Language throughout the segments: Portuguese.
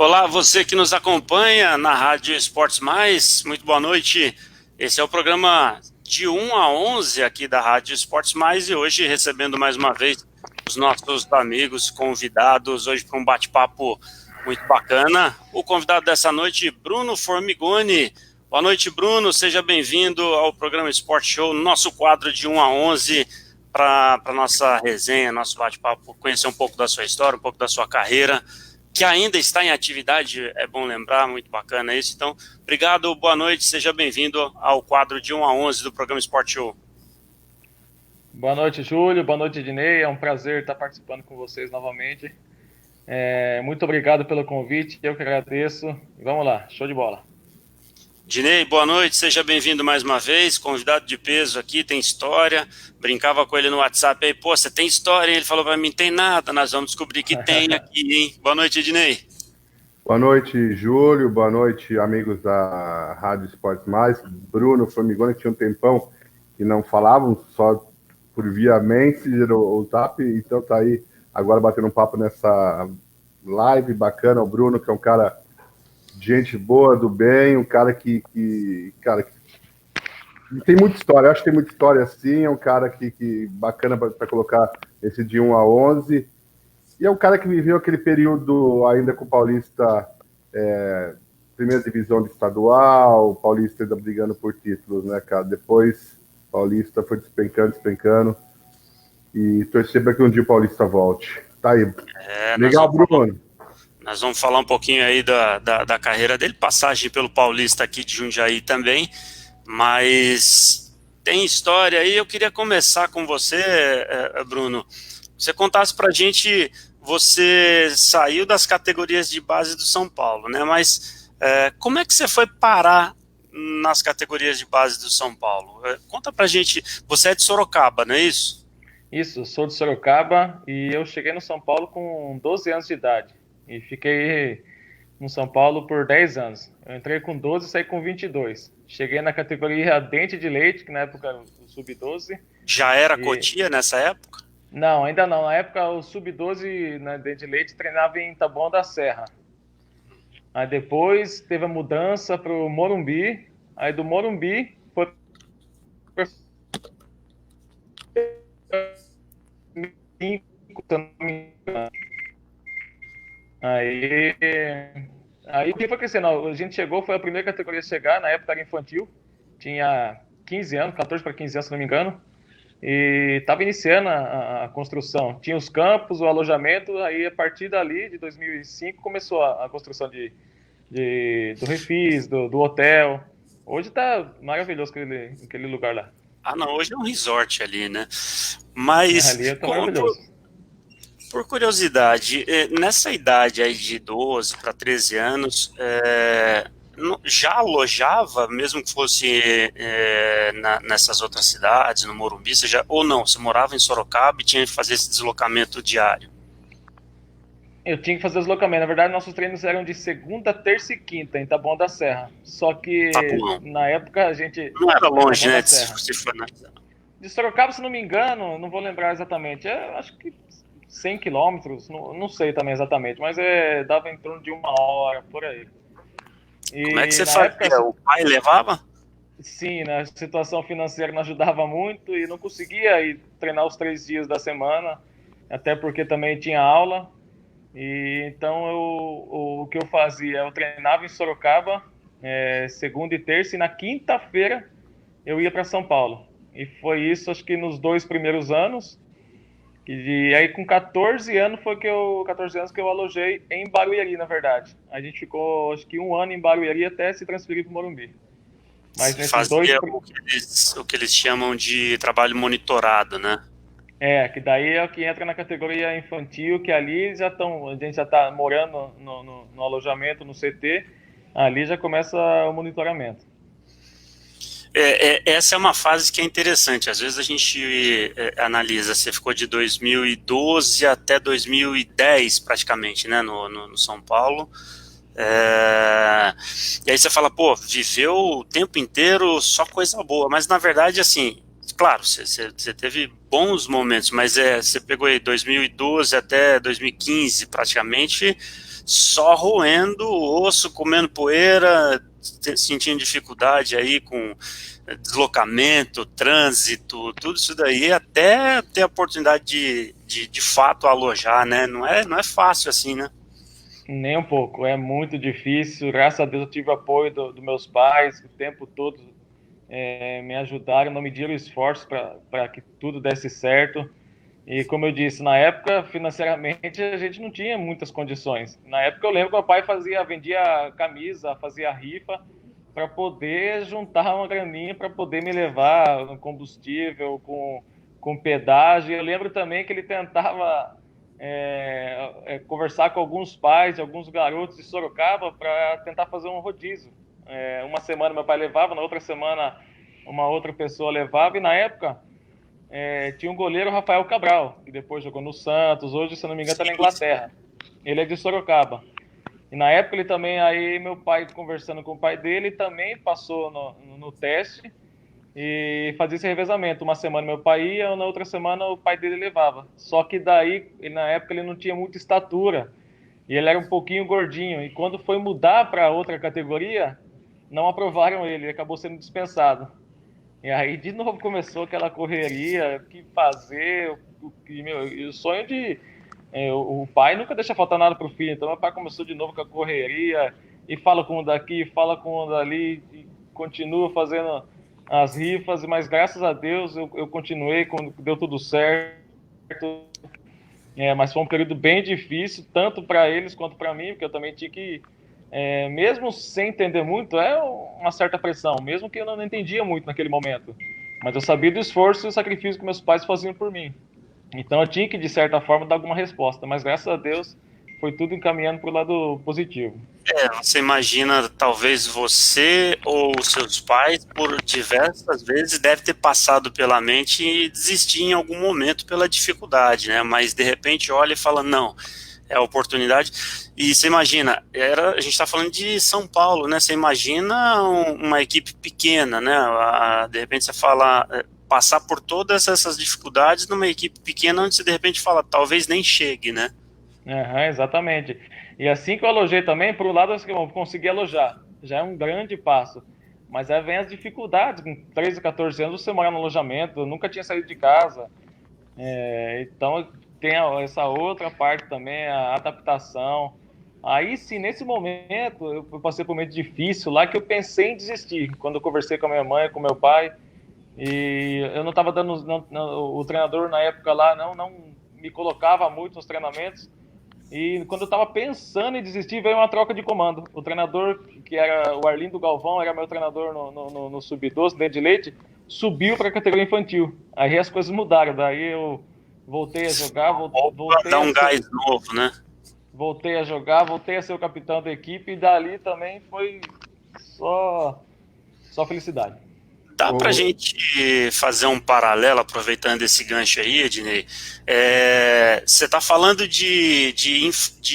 Olá, você que nos acompanha na Rádio Esportes Mais, muito boa noite. Esse é o programa de 1 a 11 aqui da Rádio Esportes Mais e hoje recebendo mais uma vez os nossos amigos convidados hoje para um bate-papo muito bacana. O convidado dessa noite, Bruno Formigoni. Boa noite, Bruno. Seja bem-vindo ao programa Sport Show, nosso quadro de 1 a 11 para a nossa resenha, nosso bate-papo, conhecer um pouco da sua história, um pouco da sua carreira, que ainda está em atividade, é bom lembrar, muito bacana isso. Então, obrigado, boa noite, seja bem-vindo ao quadro de 1 a 11 do programa Sport Show. Boa noite, Júlio, boa noite, Ednei, é um prazer estar participando com vocês novamente. Muito obrigado pelo convite, eu que agradeço. Vamos lá, show de bola. Dinei, boa noite, seja bem-vindo mais uma vez, convidado de peso aqui, tem história, brincava com ele no WhatsApp aí, pô, você tem história? E ele falou para mim, tem nada, nós vamos descobrir que tem aqui, hein? Boa noite, Dinei. Boa noite, Júlio, boa noite, amigos da Rádio Esportes Mais, Bruno Formigoni, que tinha um tempão que não falavam, só por via Messenger ou Zap, então tá aí agora batendo um papo nessa live bacana, o Bruno, que é um cara gente boa, do bem, um cara que tem muita história, eu acho que tem muita história sim, é um cara que bacana para colocar esse de 1 a 11, e é um cara que viveu aquele período ainda com o Paulista, primeira divisão de estadual, o Paulista ainda brigando por títulos, né, cara? Depois o Paulista foi despencando, e torcer para que um dia o Paulista volte. Tá aí. Legal, Bruno. Nós vamos falar um pouquinho aí da carreira dele, passagem pelo Paulista aqui de Jundiaí também, mas tem história aí. Eu queria começar com você, Bruno. Você contasse pra gente, você saiu das categorias de base do São Paulo, né? Mas como é que você foi parar nas categorias de base do São Paulo? Conta pra gente, você é de Sorocaba, não é isso? Isso, sou de Sorocaba e eu cheguei no São Paulo com 12 anos de idade. E fiquei no São Paulo por 10 anos. Eu entrei com 12 e saí com 22. Cheguei na categoria Dente de Leite, que na época era o Sub-12. Já era Cotia nessa época? Não, ainda não. Na época o Sub-12, na Dente de Leite, treinava em Taboão da Serra. Aí depois teve a mudança para o Morumbi. Aí do Morumbi foi para Aí o que foi crescendo? A gente chegou, foi a primeira categoria a chegar, na época era infantil, tinha 15 anos, 14 para 15 anos, se não me engano, e estava iniciando a construção. Tinha os campos, o alojamento, aí a partir dali, de 2005, começou a construção do refis, do hotel. Hoje está maravilhoso aquele lugar lá. Ah, não, hoje é um resort ali, né? Mas, ali tá maravilhoso. Por curiosidade, nessa idade aí de 12 para 13 anos, já alojava, mesmo que fosse nessas outras cidades, no Morumbi, ou não, você morava em Sorocaba e tinha que fazer esse deslocamento diário? Eu tinha que fazer o deslocamento. Na verdade, nossos treinos eram de segunda, terça e quinta, em Taboão da Serra. Só que, na época, a gente... Não era longe, né? De Sorocaba, se não me engano, não vou lembrar exatamente. Acho que 100 quilômetros, não sei também exatamente, mas dava em torno de 1 hora, por aí. E como é que você fazia? Época, o pai levava? Sim, né? A situação financeira não ajudava muito e não conseguia ir treinar os 3 dias da semana, até porque também tinha aula. E então o que eu fazia? Eu treinava em Sorocaba, segunda e terça, e na quinta-feira eu ia para São Paulo. E foi isso, acho que nos 2 primeiros anos. E aí com 14 anos que eu alojei em Barueri, na verdade. A gente ficou, acho que 1 ano em Barueri até se transferir para o Morumbi. Mas nesses o que eles chamam de trabalho monitorado, né? Que daí é o que entra na categoria infantil, que ali a gente já está morando no alojamento, no CT, ali já começa o monitoramento. Essa é uma fase que é interessante. Às vezes a gente analisa, você ficou de 2012 até 2010 praticamente, né, no São Paulo. E aí você fala, pô, viveu o tempo inteiro só coisa boa, mas na verdade, assim, claro, você teve bons momentos, mas você pegou aí 2012 até 2015 praticamente, só roendo o osso, comendo poeira, sentindo dificuldade aí com deslocamento, trânsito, tudo isso daí, até ter a oportunidade de fato alojar, né? Não é fácil assim, né? Nem um pouco, é muito difícil. Graças a Deus eu tive apoio dos meus pais o tempo todo, me ajudaram, não mediram esforços para que tudo desse certo. E como eu disse, na época, financeiramente, a gente não tinha muitas condições. Na época eu lembro que meu pai vendia camisa, fazia rifa, para poder juntar uma graninha para poder me levar no combustível, com pedágio. Eu lembro também que ele tentava conversar com alguns pais de alguns garotos de Sorocaba para tentar fazer um rodízio. Uma semana meu pai levava, na outra semana uma outra pessoa levava, e na época tinha um goleiro, Rafael Cabral, que depois jogou no Santos, hoje, se não me engano, está na Inglaterra. Ele é de Sorocaba. E na época ele também, aí meu pai conversando com o pai dele, também passou no teste e fazia esse revezamento. Uma semana meu pai ia, na outra semana o pai dele levava. Só que daí, na época, ele não tinha muita estatura e ele era um pouquinho gordinho. E quando foi mudar para outra categoria, não aprovaram ele acabou sendo dispensado. E aí, de novo, começou aquela correria, o que fazer, o sonho de... o pai nunca deixa faltar nada pro filho, então meu pai começou de novo com a correria, e fala com um daqui, fala com um dali, e continua fazendo as rifas, mas graças a Deus eu continuei, deu tudo certo. Mas foi um período bem difícil, tanto para eles quanto para mim, porque eu também tinha que... mesmo sem entender muito, uma certa pressão, mesmo que eu não entendia muito naquele momento. Mas eu sabia do esforço e do sacrifício que meus pais faziam por mim. Então eu tinha que, de certa forma, dar alguma resposta. Mas graças a Deus, foi tudo encaminhando para o lado positivo. Você imagina, talvez você ou seus pais, por diversas vezes, deve ter passado pela mente e desistir em algum momento pela dificuldade, né? Mas de repente olha e fala, não, é a oportunidade. E você imagina, a gente está falando de São Paulo, né? Você imagina uma equipe pequena, né? De repente você fala, passar por todas essas dificuldades numa equipe pequena, onde você de repente fala, talvez nem chegue, né? Exatamente. E assim que eu alojei também, por um lado eu consegui alojar, já é um grande passo. Mas aí vem as dificuldades, com 13, 14 anos você morar no alojamento, eu nunca tinha saído de casa. Então tem essa outra parte também, a adaptação. Aí sim, nesse momento, eu passei por um momento difícil lá que eu pensei em desistir. Quando eu conversei com a minha mãe, com meu pai, e eu não estava dando... o treinador na época lá não me colocava muito nos treinamentos. E quando eu estava pensando em desistir, veio uma troca de comando. O treinador, que era o Arlindo Galvão, era meu treinador no Sub-12, dentro de leite, subiu para a categoria infantil. Aí as coisas mudaram. Daí eu voltei a jogar, voltei dar um gás novo, né? Voltei a jogar, voltei a ser o capitão da equipe, e dali também foi só felicidade. Dá pra gente fazer um paralelo, aproveitando esse gancho aí, Ednei? Você está falando de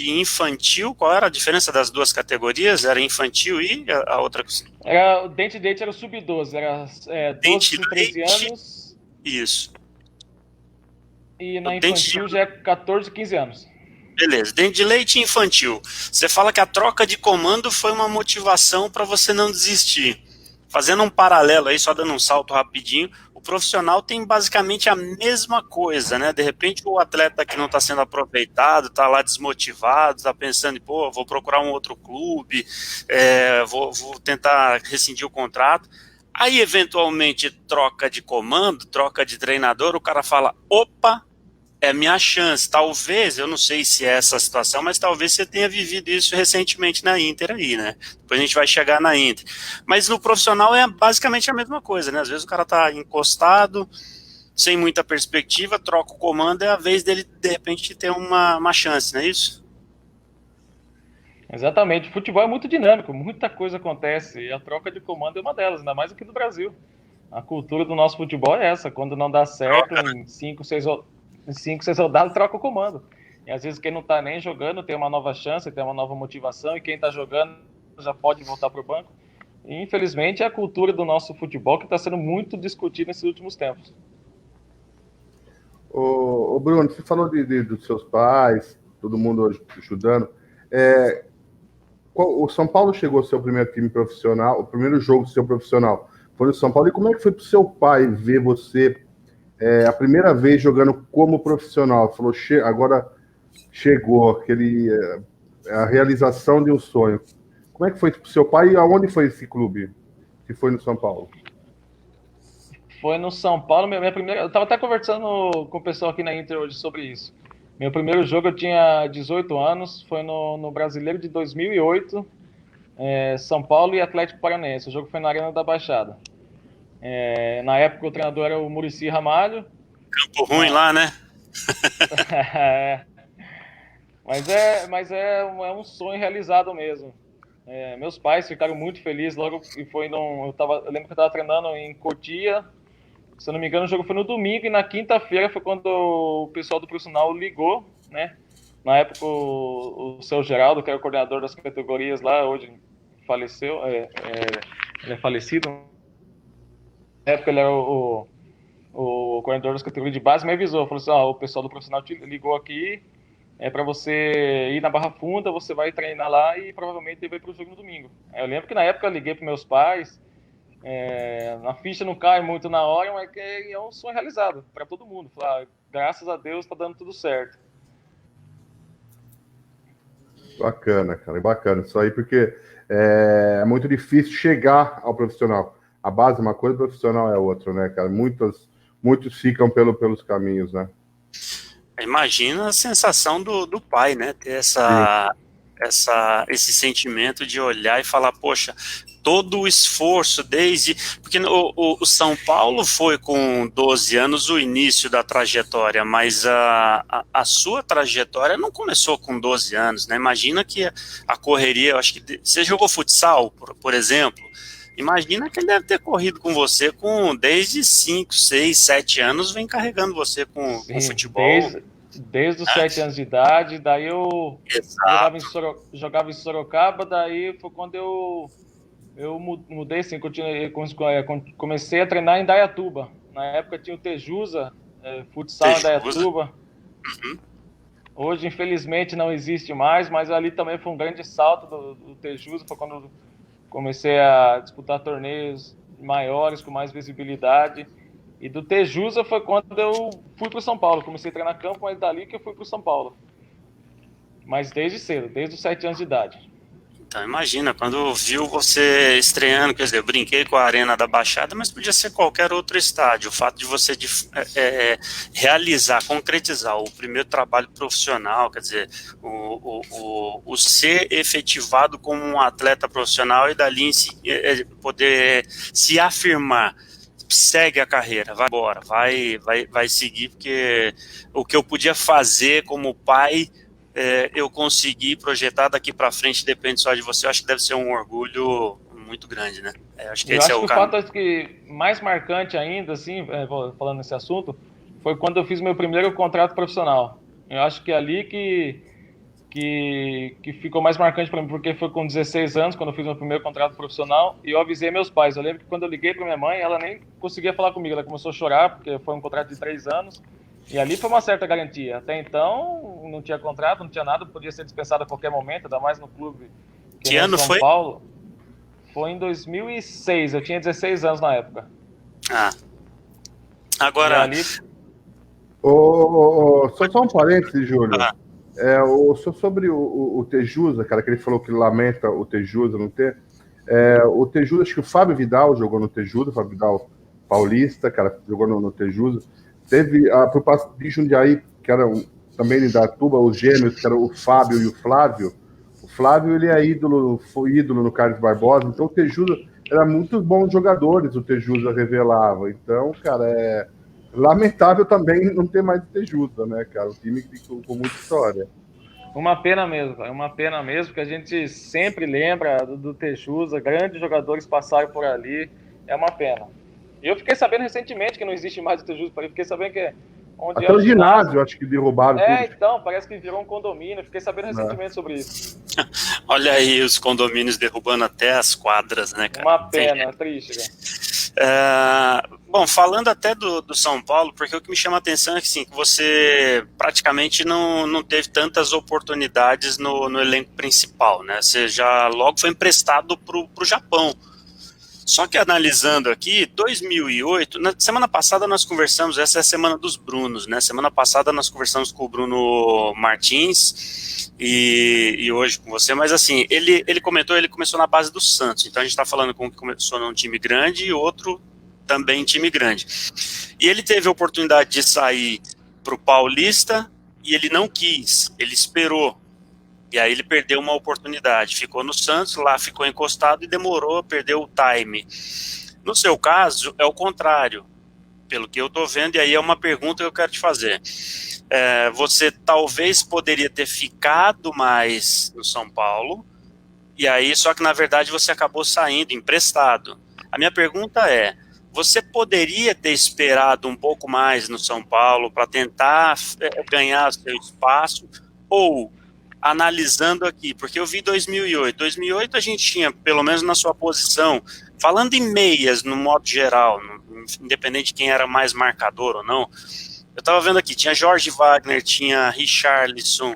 infantil, qual era a diferença das duas categorias? Era infantil e a outra? O Dente de Leite era o Sub-12, era 12 e 13 anos. Isso. E na infantil já é 14, 15 anos. Beleza, Dente de Leite e infantil. Você fala que a troca de comando foi uma motivação para você não desistir. Fazendo um paralelo aí, só dando um salto rapidinho, o profissional tem basicamente a mesma coisa, né? De repente o atleta que não está sendo aproveitado, está lá desmotivado, está pensando, pô, vou procurar um outro clube, vou tentar rescindir o contrato. Aí, eventualmente, troca de comando, troca de treinador, o cara fala, opa, é minha chance. Talvez, eu não sei se é essa a situação, mas talvez você tenha vivido isso recentemente na Inter aí, né? Depois a gente vai chegar na Inter. Mas no profissional é basicamente a mesma coisa, né? Às vezes o cara tá encostado, sem muita perspectiva, troca o comando, é a vez dele, de repente, ter uma chance, não é isso? Exatamente. O futebol é muito dinâmico, muita coisa acontece, e a troca de comando é uma delas, ainda mais aqui no Brasil. A cultura do nosso futebol é essa, quando não dá certo, em 5, 6 rodadas, troca o comando. E às vezes quem não tá nem jogando tem uma nova chance, tem uma nova motivação, e quem tá jogando já pode voltar pro banco. E, infelizmente, é a cultura do nosso futebol que está sendo muito discutida nesses últimos tempos. Ô Bruno, você falou dos seus pais, todo mundo hoje estudando. O São Paulo chegou ao seu primeiro time profissional, o primeiro jogo do seu profissional foi no São Paulo. E como é que foi para o seu pai ver você a primeira vez jogando como profissional? Falou, agora chegou a realização de um sonho. Como é que foi para o seu pai e aonde foi esse clube? Que foi no São Paulo? Foi no São Paulo, minha primeira. Eu estava até conversando com o pessoal aqui na Inter hoje sobre isso. Meu primeiro jogo eu tinha 18 anos, foi no Brasileiro de 2008, São Paulo e Atlético Paranaense. O jogo foi na Arena da Baixada. Na época o treinador era o Muricy Ramalho. Campo ruim lá, né? Mas é um sonho realizado mesmo. Meus pais ficaram muito felizes logo que foi eu lembro que eu estava treinando em Cotia. Se eu não me engano, o jogo foi no domingo e na quinta-feira foi quando o pessoal do profissional ligou, né? Na época o seu Geraldo, que era o coordenador das categorias lá, hoje faleceu, ele é falecido. Na época ele era o coordenador das categorias de base, me avisou, falou assim, o pessoal do profissional te ligou aqui, para você ir na Barra Funda, você vai treinar lá e provavelmente vai para o jogo no domingo. Eu lembro que na época eu liguei para meus pais, a ficha não cai muito na hora, mas é um sonho realizado para todo mundo. Falar, graças a Deus está dando tudo certo. Bacana, cara, bacana isso aí, porque é muito difícil chegar ao profissional. A base é uma coisa, o profissional é outra, né, cara? Muitos ficam pelos caminhos, né? Imagina a sensação do pai, né? Ter esse sentimento de olhar e falar, poxa, todo o esforço porque o São Paulo foi com 12 anos o início da trajetória, mas a sua trajetória não começou com 12 anos, né? Imagina que a correria, eu acho que você jogou futsal, por exemplo, imagina que ele deve ter corrido com você desde 5, 6, 7 anos, vem carregando você com futebol. Desde os 7 anos de idade, daí eu jogava em Sorocaba, daí foi quando eu mudei, assim, comecei a treinar em Indaiatuba. Na época tinha o Tejusa, futsal em Indaiatuba. Uhum. Hoje, infelizmente, não existe mais, mas ali também foi um grande salto do Tejusa, foi quando eu comecei a disputar torneios maiores, com mais visibilidade. E do Tejusa foi quando eu fui para o São Paulo. Comecei a treinar campo, mas dali que eu fui para o São Paulo. Mas desde cedo, desde os 7 anos de idade. Então imagina, quando viu você estreando, quer dizer, eu brinquei com a Arena da Baixada, mas podia ser qualquer outro estádio. O fato de você realizar, concretizar o primeiro trabalho profissional, quer dizer, o ser efetivado como um atleta profissional e dali poder se afirmar, segue a carreira, vai embora, vai seguir, porque o que eu podia fazer como pai, eu consegui projetar daqui para frente, depende só de você. Eu acho que deve ser um orgulho muito grande, né? Acho que esse é o caminho. Fato que mais marcante ainda, assim, falando nesse assunto, foi quando eu fiz meu primeiro contrato profissional. Eu acho que é ali que ficou mais marcante para mim, porque foi com 16 anos, quando eu fiz meu primeiro contrato profissional, e eu avisei meus pais. Eu lembro que quando eu liguei para minha mãe, ela nem conseguia falar comigo, ela começou a chorar, porque foi um contrato de 3 anos, e ali foi uma certa garantia. Até então, não tinha contrato, não tinha nada, podia ser dispensado a qualquer momento, ainda mais no clube. Que ano foi? São Paulo. Foi em 2006, eu tinha 16 anos na época. Agora... Ali... Só um parênteses, Júlio. Sobre o Tejusa, cara, que ele falou que lamenta o Tejusa não ter. O Tejusa, acho que o Fábio Vidal jogou no Tejusa, o Fábio Vidal paulista, cara, jogou no Tejusa. Teve pro passo de Jundiaí, que era também da Tuba, os gêmeos, que eram o Fábio e o Flávio. O Flávio, ele foi ídolo no Carlos Barbosa, então o Tejusa era muito bons jogadores, o Tejusa revelava. Então, cara, é lamentável também não ter mais o Tejusa, né, cara? Um time com muita história. Uma pena mesmo, é uma pena mesmo, que a gente sempre lembra do Tejusa, grandes jogadores passaram por ali, é uma pena. E eu fiquei sabendo recentemente que não existe mais o Tejusa, eu fiquei sabendo que onde até o ginásio, acho que derrubaram tudo. Então, parece que virou um condomínio, fiquei sabendo recentemente sobre isso. Olha aí os condomínios derrubando até as quadras, né, cara? Uma pena, triste, né? Bom, falando até do São Paulo, porque o que me chama a atenção é que, sim, que você praticamente não teve tantas oportunidades no elenco principal, né? Você já logo foi emprestado para o Japão. Só que analisando aqui, 2008, na semana passada nós conversamos, essa é a semana dos Brunos, né? Semana passada nós conversamos com o Bruno Martins e hoje com você, mas assim, ele comentou, ele começou na base do Santos, então a gente está falando com um que começou num time grande e outro também time grande. E ele teve a oportunidade de sair para o Paulista e ele não quis, ele esperou. E aí ele perdeu uma oportunidade, ficou no Santos, lá ficou encostado e demorou, perdeu o time. No seu caso, é o contrário, pelo que eu estou vendo, e aí é uma pergunta que eu quero te fazer. Você talvez poderia ter ficado mais no São Paulo, e aí só que na verdade você acabou saindo, emprestado. A minha pergunta é, você poderia ter esperado um pouco mais no São Paulo para tentar ganhar seu espaço, ou analisando aqui, porque eu vi 2008 a gente tinha, pelo menos na sua posição, falando em meias no modo geral, independente de quem era mais marcador ou não, eu estava vendo aqui, tinha Jorge Wagner, tinha Richarlison,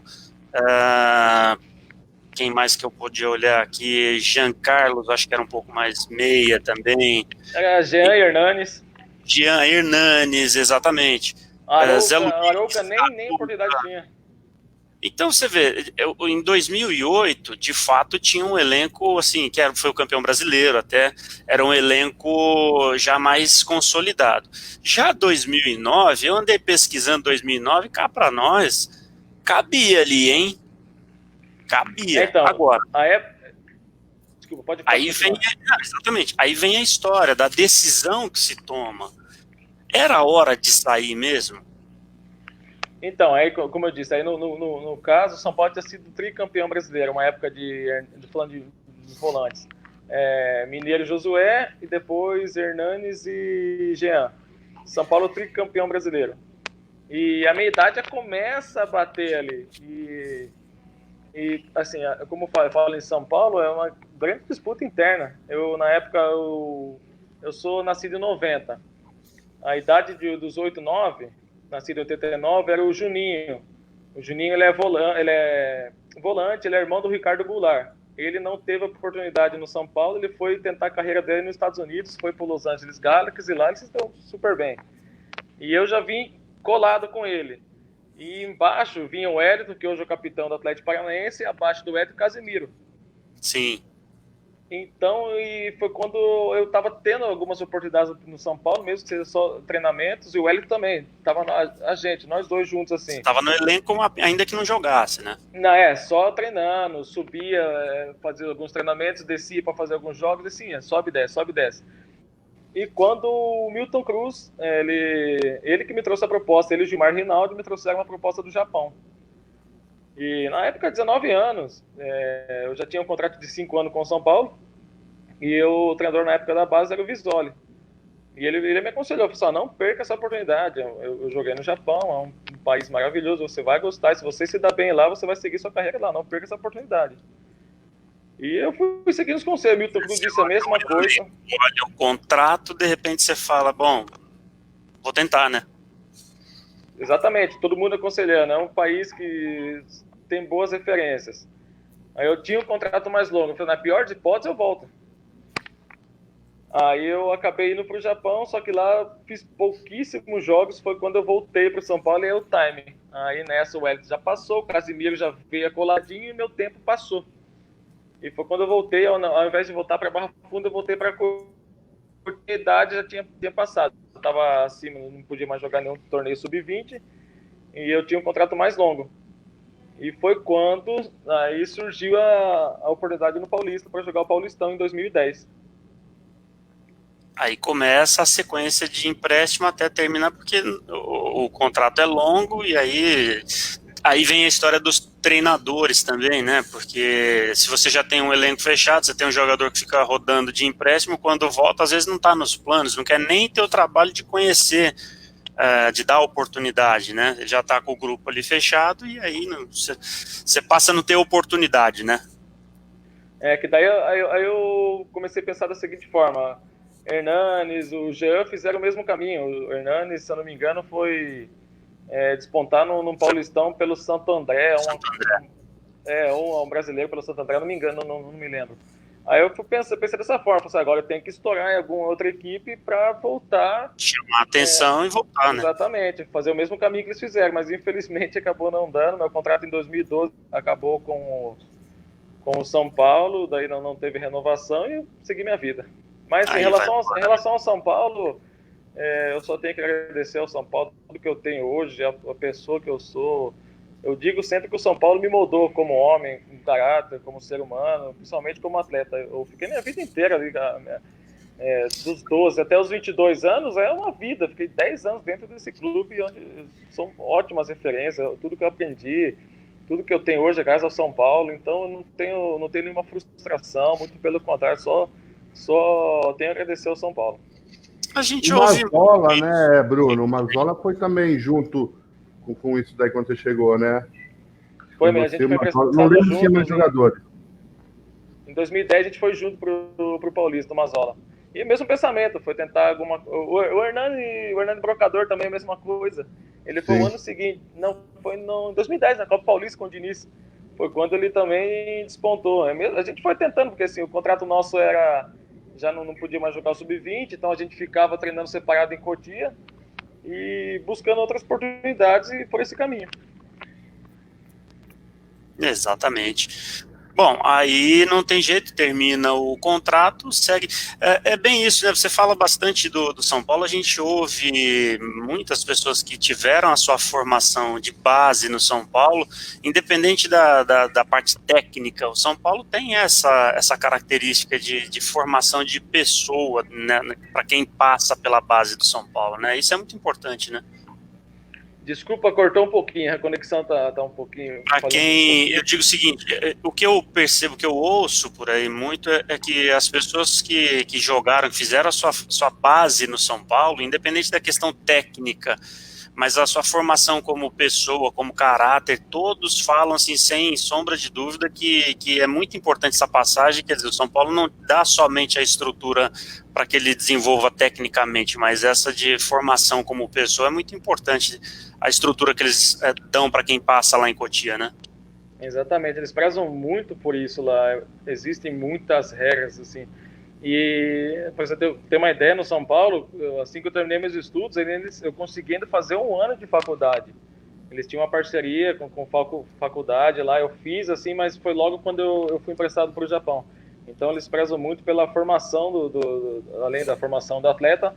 quem mais que eu podia olhar aqui, Jean Carlos, acho que era um pouco mais meia também. Era Jean Hernanes. Jean Hernanes, exatamente. Arouca nem oportunidade tinha. Então você vê, em 2008, de fato, tinha um elenco, assim, foi o campeão brasileiro até, era um elenco já mais consolidado. Já 2009, eu andei pesquisando 2009, cá para nós, cabia ali, hein? Cabia. Então, agora. Desculpa, pode aí vem, exatamente, aí vem a história da decisão que se toma. Era hora de sair mesmo? Então, aí, como eu disse, aí no caso, o São Paulo tinha sido tricampeão brasileiro, uma época falando de volantes. Mineiro, Josué, e depois Hernanes e Jean. São Paulo tricampeão brasileiro. E a minha idade já começa a bater ali. E assim, como eu falo em São Paulo, é uma grande disputa interna. Na época, eu sou nascido em 90. A idade dos 8, 9... nascido em 89, era o Juninho. O Juninho ele é volante, ele é irmão do Ricardo Goulart. Ele não teve a oportunidade no São Paulo, ele foi tentar a carreira dele nos Estados Unidos, foi para o Los Angeles Galaxy e lá eles estão super bem. E eu já vim colado com ele. E embaixo vinha o Wellington, que hoje é o capitão do Atlético Paranaense, e abaixo do Wellington, Casemiro. Sim. Então, e foi quando eu estava tendo algumas oportunidades no São Paulo, mesmo que seja só treinamentos, e o Wellington também. Tava nós dois juntos, assim. Estava no elenco, ainda que não jogasse, né? Não, só treinando, subia, fazia alguns treinamentos, descia para fazer alguns jogos, descia, sobe e desce. E quando o Milton Cruz, ele que me trouxe a proposta, ele e o Gilmar Rinaldi me trouxeram uma proposta do Japão. E na época, 19 anos, eu já tinha um contrato de 5 anos com o São Paulo, e o treinador na época da base era o Visoli. E ele me aconselhou, falou assim, não perca essa oportunidade, eu joguei no Japão, é um país maravilhoso, você vai gostar, se você se dá bem lá, você vai seguir sua carreira lá, não perca essa oportunidade. E eu fui seguindo os conselhos, Milton Cruz disse a mesma coisa. Olha o contrato, de repente você fala, bom, vou tentar, né? Exatamente, todo mundo aconselhando, é um país que tem boas referências. Aí eu tinha um contrato mais longo, eu falei, na pior das hipóteses eu volto. Aí eu acabei indo para o Japão, só que lá fiz pouquíssimos jogos, foi quando eu voltei para o São Paulo e aí o time. Aí nessa o Wellington já passou, o Casimiro já veio coladinho e meu tempo passou. E foi quando eu voltei, ao invés de voltar para Barra Funda, eu voltei para porque a idade já tinha passado. Eu estava acima, não podia mais jogar nenhum torneio sub-20 e eu tinha um contrato mais longo. E foi quando aí surgiu a oportunidade no Paulista para jogar o Paulistão em 2010. Aí começa a sequência de empréstimo até terminar, porque o contrato é longo, e aí vem a história dos treinadores também, né? Porque se você já tem um elenco fechado, você tem um jogador que fica rodando de empréstimo, quando volta, às vezes não está nos planos, não quer nem ter o trabalho de conhecer, de dar oportunidade, né? Ele já está com o grupo ali fechado, e aí você passa a não ter oportunidade, né? Que daí aí eu comecei a pensar da seguinte forma, Hernanes, o Jean fizeram o mesmo caminho. O Hernanes, se eu não me engano, foi despontar no Paulistão pelo Santo André, ou um brasileiro pelo Santo André, não me engano, não me lembro. Aí eu pensei dessa forma, assim, agora eu tenho que estourar em alguma outra equipe para voltar. Chamar a atenção e voltar, né? Exatamente, fazer o mesmo caminho que eles fizeram, mas infelizmente acabou não dando. Meu contrato em 2012 acabou com o São Paulo, daí não teve renovação e eu segui minha vida. Mas em relação ao São Paulo, eu só tenho que agradecer ao São Paulo tudo que eu tenho hoje, a pessoa que eu sou. Eu digo sempre que o São Paulo me moldou como homem, como caráter, como ser humano, principalmente como atleta. Eu fiquei minha vida inteira ali, dos 12 até os 22 anos, é uma vida. Fiquei 10 anos dentro desse clube, onde são ótimas referências, tudo que eu aprendi, tudo que eu tenho hoje é graças ao São Paulo. Então eu não tenho nenhuma frustração, muito pelo contrário, só tenho a agradecer ao São Paulo. A gente o Mazzola, né, Bruno? O Mazzola foi também junto com isso daí quando você chegou, né? Foi mesmo, a gente foi prestado não lembro se tinha juntos, mais jogadores. Em 2010 a gente foi junto pro Paulista, do Mazzola. E o mesmo pensamento, foi tentar alguma... O Hernani Brocador também é a mesma coisa. Ele foi no ano seguinte, em 2010, na Copa Paulista com o Diniz. Foi quando ele também despontou. A gente foi tentando, porque assim, o contrato nosso já não podia mais jogar o Sub-20, então a gente ficava treinando separado em Cotia e buscando outras oportunidades e por esse caminho. Exatamente. Bom, aí não tem jeito, termina o contrato, segue. É bem isso, né? Você fala bastante do São Paulo, a gente ouve muitas pessoas que tiveram a sua formação de base no São Paulo, independente da parte técnica. O São Paulo tem essa característica de formação de pessoa, né, para quem passa pela base do São Paulo, né? Isso é muito importante, né? Desculpa, cortou um pouquinho, a conexão tá um pouquinho... Para quem... Eu digo o seguinte, o que eu percebo, que eu ouço por aí muito, é que as pessoas que jogaram, que fizeram a sua base no São Paulo, independente da questão técnica, mas a sua formação como pessoa, como caráter, todos falam assim, sem sombra de dúvida, que é muito importante essa passagem. Quer dizer, o São Paulo não dá somente a estrutura para que ele desenvolva tecnicamente, mas essa de formação como pessoa é muito importante, a estrutura que eles dão para quem passa lá em Cotia, né? Exatamente, eles prezam muito por isso lá, existem muitas regras, assim, e para você ter uma ideia, no São Paulo, assim que eu terminei meus estudos, eu consegui ainda fazer um ano de faculdade. Eles tinham uma parceria com faculdade lá, eu fiz assim, mas foi logo quando eu fui emprestado para o Japão. Então eles prezam muito pela formação, além da formação do atleta,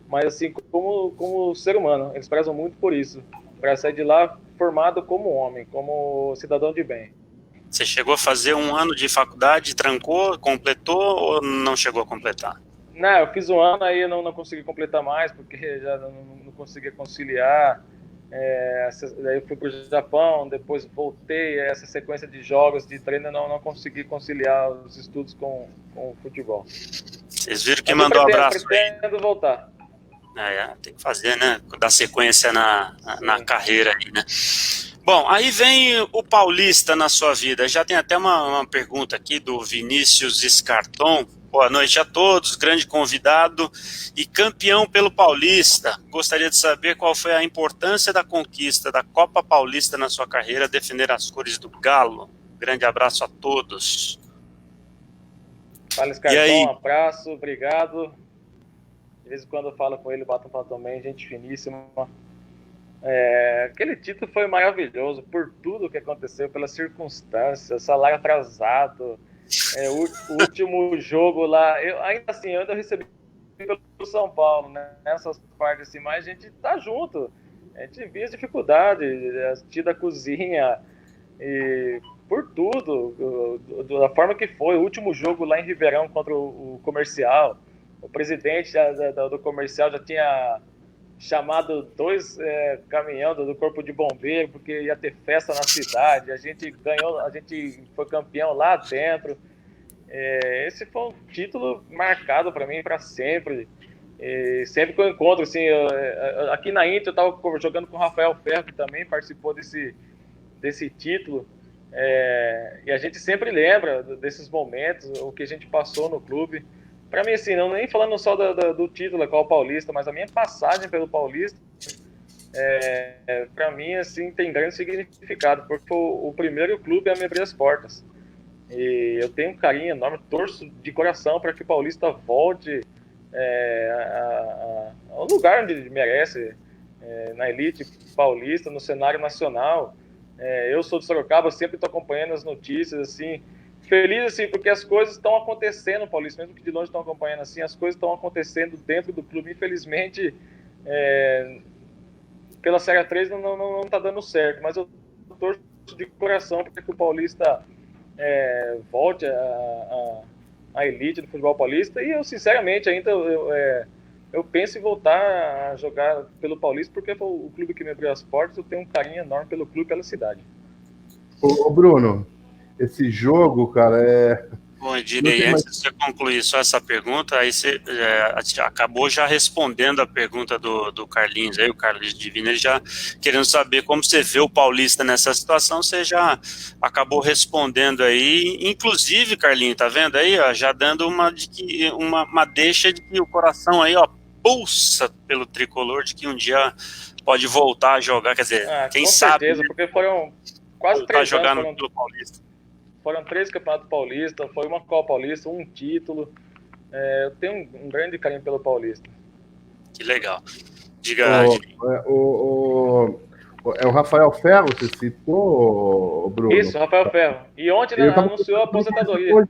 mas assim, como ser humano, eles prezam muito por isso, para sair de lá formado como homem, como cidadão de bem. Você chegou a fazer um ano de faculdade, trancou, completou ou não chegou a completar? Não, eu fiz um ano, aí eu não consegui completar mais, porque já não conseguia conciliar. Daí eu fui para o Japão, depois voltei, essa sequência de jogos, de treino, não consegui conciliar os estudos com o futebol. Vocês viram que mandou um abraço aí? Pretendo voltar. Tem que fazer, né? Dar sequência na carreira aí, né? Bom, aí vem o Paulista na sua vida. Já tem até uma pergunta aqui do Vinícius Escarton. Boa noite a todos, grande convidado e campeão pelo Paulista. Gostaria de saber qual foi a importância da conquista da Copa Paulista na sua carreira, defender as cores do Galo. Grande abraço a todos. Fala, Escarton, um abraço, obrigado. De vez em quando eu falo com ele, bato um papo também, gente finíssima. Aquele título foi maravilhoso por tudo que aconteceu, pelas circunstâncias, salário atrasado, o último jogo lá, ainda assim, eu ainda recebi pelo São Paulo, né? Nessas partes assim, mas a gente tá junto, a gente via as dificuldades, tira da cozinha, e por tudo, da forma que foi, o último jogo lá em Ribeirão contra o Comercial, o presidente do Comercial já tinha chamado 2 caminhões do Corpo de Bombeiro, porque ia ter festa na cidade, a gente foi campeão lá dentro. Esse foi um título marcado para mim para sempre. Sempre que eu encontro, assim, aqui na Inter eu estava jogando com o Rafael Ferro, que também participou desse título, e a gente sempre lembra desses momentos, o que a gente passou no clube. Para mim, assim, não nem falando só do título, qual o Paulista, mas a minha passagem pelo Paulista, para mim, assim, tem grande significado, porque foi o primeiro clube a me abrir as portas. E eu tenho um carinho enorme, torço de coração para que o Paulista volte ao lugar onde ele merece, na elite paulista, no cenário nacional. Eu sou de Sorocaba, sempre estou acompanhando as notícias, assim, feliz, assim, porque as coisas estão acontecendo, Paulista, mesmo que de longe estão acompanhando, assim, as coisas estão acontecendo dentro do clube. Infelizmente, pela Série 3 não está dando certo, mas eu torço de coração para que o Paulista volte à elite do futebol paulista, e eu, sinceramente, ainda eu penso em voltar a jogar pelo Paulista, porque foi o clube que me abriu as portas. Eu tenho um carinho enorme pelo clube e pela cidade. Ô, Bruno, esse jogo, cara, Bom, eu direi, antes de você concluir só essa pergunta, aí você acabou já respondendo a pergunta do Carlinhos, aí o Carlos Divino, ele já querendo saber como você vê o Paulista nessa situação, você já acabou respondendo aí, inclusive, Carlinhos, tá vendo aí, ó, já dando uma deixa de que o coração aí, ó, pulsa pelo tricolor, de que um dia pode voltar a jogar, quer dizer, quem sabe... Com certeza, porque foram quase 3 anos pelo Paulista. Foram 3 campeonatos paulistas, foi uma Copa Paulista, um título. Eu tenho um grande carinho pelo Paulista. Que legal. Diga. É o Rafael Ferro, você citou, Bruno? Isso, Rafael Ferro. E ontem anunciou a aposentadoria.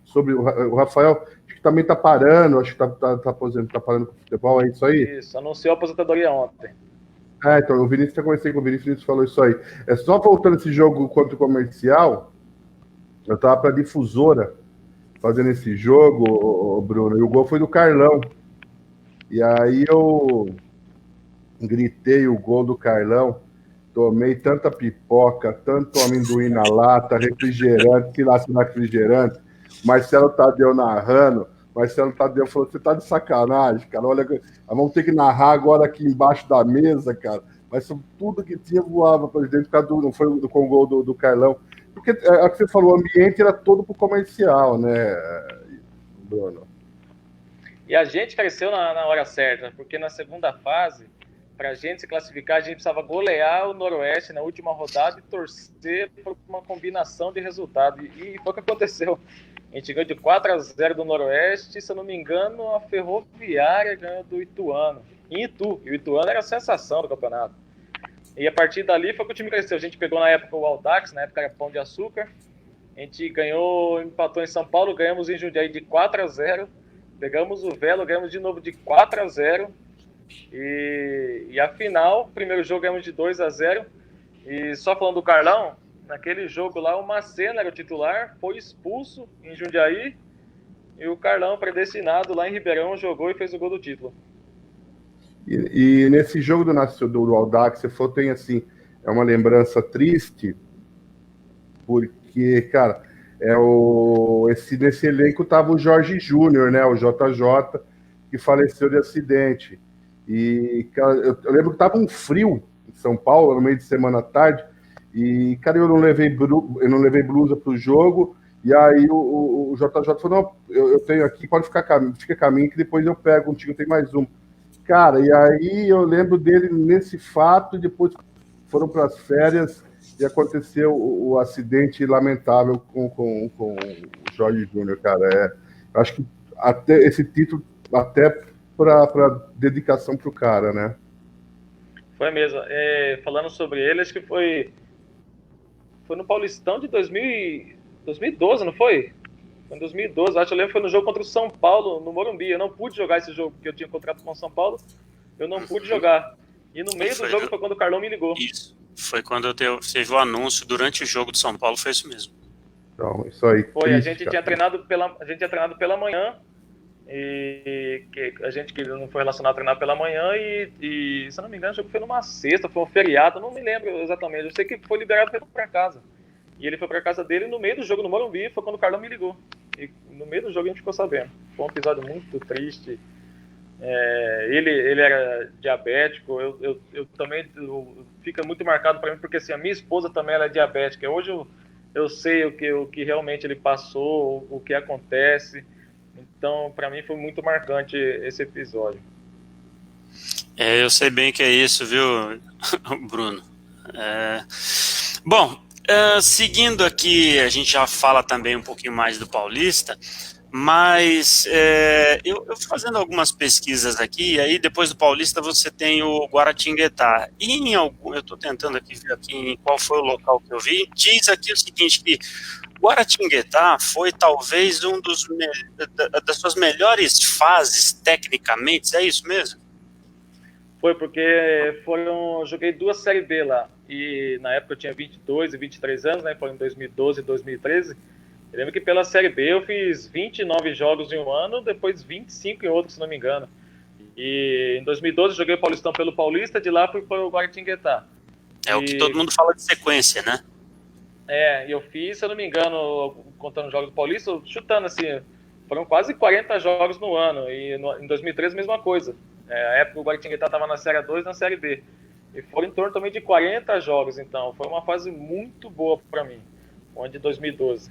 Sobre o Rafael, acho que também está parando, acho que está aposentando, está parando com o futebol, é isso aí? Isso, anunciou a aposentadoria ontem. Então, o Vinícius, eu conversei com o Vinícius, falou isso aí. Só voltando esse jogo contra o Comercial, eu estava para a Difusora fazendo esse jogo, Bruno, e o gol foi do Carlão. E aí eu gritei o gol do Carlão, tomei tanta pipoca, tanto amendoim na lata, refrigerante, sei lá se não é refrigerante. Marcelo Tadeu narrando. Marcelo Tadeu falou: você tá de sacanagem, cara. Olha, vamos ter que narrar agora aqui embaixo da mesa, cara. Mas tudo que tinha voava para dentro, não foi com o gol do Carlão. Porque é o que você falou, o ambiente era todo pro comercial, né, Bruno? E a gente cresceu na hora certa, porque na segunda fase, para a gente se classificar, a gente precisava golear o Noroeste na última rodada e torcer por uma combinação de resultados. E foi o que aconteceu. A gente ganhou de 4-0 do Noroeste, se eu não me engano, a Ferroviária ganhou do Ituano, em Itu. E o Ituano era a sensação do campeonato. E a partir dali foi que o time cresceu. A gente pegou na época o Audax, na época era Pão de Açúcar. A gente ganhou, empatou em São Paulo, ganhamos em Jundiaí de 4-0. Pegamos o Velo, ganhamos de novo de 4-0. E a final, primeiro jogo ganhamos de 2-0. E só falando do Carlão, naquele jogo lá, o Macena era o titular, foi expulso em Jundiaí. E o Carlão, predestinado lá em Ribeirão, jogou e fez o gol do título. E nesse jogo do Audax, você falou, tem assim, é uma lembrança triste, porque, cara, nesse elenco tava o Jorge Júnior, né, o JJ, que faleceu de acidente. E, cara, eu lembro que tava um frio em São Paulo, no meio de semana à tarde, e, cara, eu não levei blusa pro jogo, e aí o JJ falou: não, eu tenho aqui, pode fica caminho, que depois eu pego contigo, tem mais um. Cara, e aí eu lembro dele nesse fato, e depois foram para as férias e aconteceu o acidente lamentável com o Jorge Júnior, cara. Acho que até esse título, até para dedicação para o cara, né? Foi mesmo. Falando sobre ele, acho que foi no Paulistão de 2012, não foi? Foi em 2012, acho. Eu lembro que foi no jogo contra o São Paulo, no Morumbi. Eu não pude jogar esse jogo, porque eu tinha contrato com o São Paulo. Eu não pude jogar. E no meio do jogo foi quando o Carlão me ligou. Isso. Foi quando teve o anúncio durante o jogo do São Paulo, foi isso mesmo. Então, isso aí. Foi, a gente tinha treinado pela manhã. E a gente que não foi relacionado a treinar pela manhã. E se eu não me engano, o jogo foi numa sexta, foi um feriado. Não me lembro exatamente. Eu sei que foi liberado e foi para casa. E ele foi para casa dele no meio do jogo no Morumbi, foi quando o Carlão me ligou. E no meio do jogo a gente ficou sabendo. Foi um episódio muito triste. Ele era diabético. Eu também fica muito marcado para mim, porque assim, a minha esposa também era diabética. Hoje eu sei o que realmente ele passou, o que acontece. Então, para mim foi muito marcante esse episódio. Eu sei bem que é isso, viu, Bruno? Bom, seguindo aqui, a gente já fala também um pouquinho mais do Paulista, mas eu fazendo algumas pesquisas aqui, e aí depois do Paulista você tem o Guaratinguetá. E eu estou tentando aqui ver aqui em qual foi o local que eu vi. Diz aqui o seguinte, que Guaratinguetá foi talvez das suas melhores fases tecnicamente, é isso mesmo? Foi porque joguei 2 Série B lá, e na época eu tinha 22 e 23 anos, né, foi em 2012 e 2013. Eu lembro que pela Série B eu fiz 29 jogos em um ano, depois 25 em outro, se não me engano. E em 2012 joguei o Paulistão pelo Paulista, de lá fui para o Guaratinguetá. O que todo mundo fala de sequência, né? Eu fiz, se eu não me engano, contando os jogos do Paulista, chutando assim, foram quase 40 jogos no ano, e em 2013 mesma coisa. A época o Guaratinguetá estava na Série 2 e na Série B. E foram em torno também de 40 jogos, então foi uma fase muito boa para mim, onde de 2012.